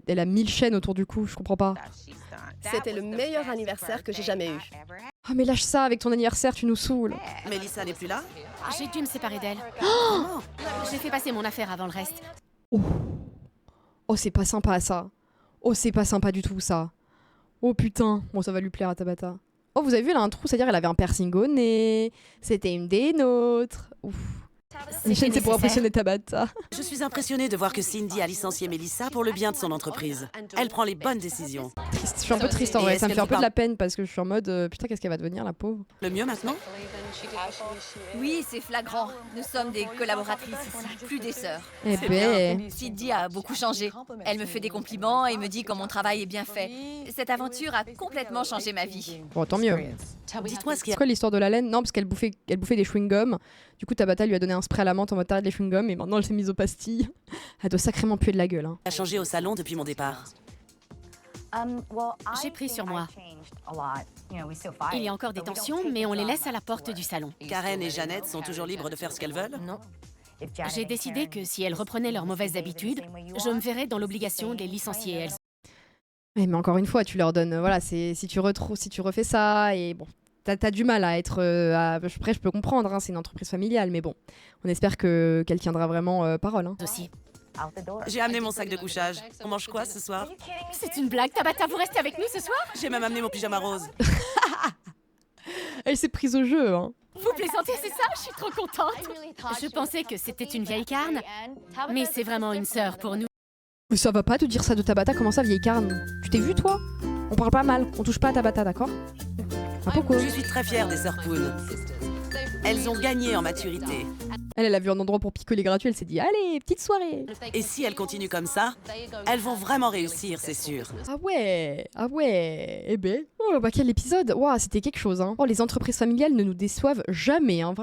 elle a 1000 chaînes autour du cou? Je comprends pas. C'était le meilleur anniversaire que j'ai jamais eu. Ah, mais lâche ça avec ton anniversaire, tu nous saoules. Mélissa n'est plus là? J'ai dû me séparer d'elle. Comment? J'ai fait passer mon affaire avant le reste. Oh, c'est pas sympa ça. Oh, c'est pas sympa du tout ça. Oh putain. Bon, ça va lui plaire à Tabata. Oh, vous avez vu, elle a un trou, c'est-à-dire elle avait un piercing au nez. C'était une des nôtres. Ouf. Une chaîne, c'est pour impressionner Tabata. Je suis impressionnée de voir que Cindy a licencié Mélissa pour le bien de son entreprise. Elle prend les bonnes décisions. triste. Je suis un peu triste en Et vrai. est-ce Ça me qu'elle fait un vous peu de parle la peine parce que je suis en mode putain, qu'est-ce qu'elle va devenir, la pauvre. Le mieux maintenant? Oui, c'est flagrant. Nous sommes des collaboratrices ici, plus des sœurs. Eh ben. Cindy a beaucoup changé. Elle me fait des compliments et me dit quand mon travail est bien fait. Cette aventure a complètement changé ma vie. Bon, tant mieux. Dites-moi ce qui C'est quoi l'histoire de la laine? Non, parce qu'elle bouffait des chewing-gums. Du coup, Tabata lui a donné un spray à la menthe en mode t'arrêtes les chewing-gums et maintenant elle s'est mise aux pastilles. Elle doit sacrément puer de la gueule. Hein. a changé au salon depuis mon départ. J'ai pris sur moi. Il y a encore des tensions, mais on les laisse à la porte du salon. Karen et Jeannette sont toujours libres de faire ce qu'elles veulent? Non. J'ai décidé que si elles reprenaient leurs mauvaises habitudes, je me verrais dans l'obligation de les licencier. Elles. Mais encore une fois, tu leur donnes. Voilà, si tu refais ça et bon. T'as du mal à être... Après, je peux comprendre, hein, c'est une entreprise familiale, mais bon, on espère qu'elle tiendra vraiment parole. Hein. Aussi. J'ai amené mon sac de couchage. On mange quoi ce soir? C'est une blague, Tabata, vous restez avec nous ce soir? J'ai même amené mon pyjama rose. Elle s'est prise au jeu. Hein. Vous plaisantez, c'est ça? Je suis trop contente. Je pensais que c'était une vieille carne, mais c'est vraiment une sœur pour nous. Mais ça va pas te dire ça de Tabata, comment ça, vieille carne? Tu t'es vu, toi? On parle pas mal, on touche pas à Tabata, d'accord? Un peu quoi. Je suis très fière des sœurs Poon. Elles ont gagné en maturité. Elle a vu un endroit pour picoler gratuit, elle s'est dit allez, petite soirée. Et si elles continuent comme ça, elles vont vraiment réussir, c'est sûr. Ah ouais, eh ben. Oh bah quel épisode. Waouh, c'était quelque chose hein. Oh, les entreprises familiales ne nous déçoivent jamais hein.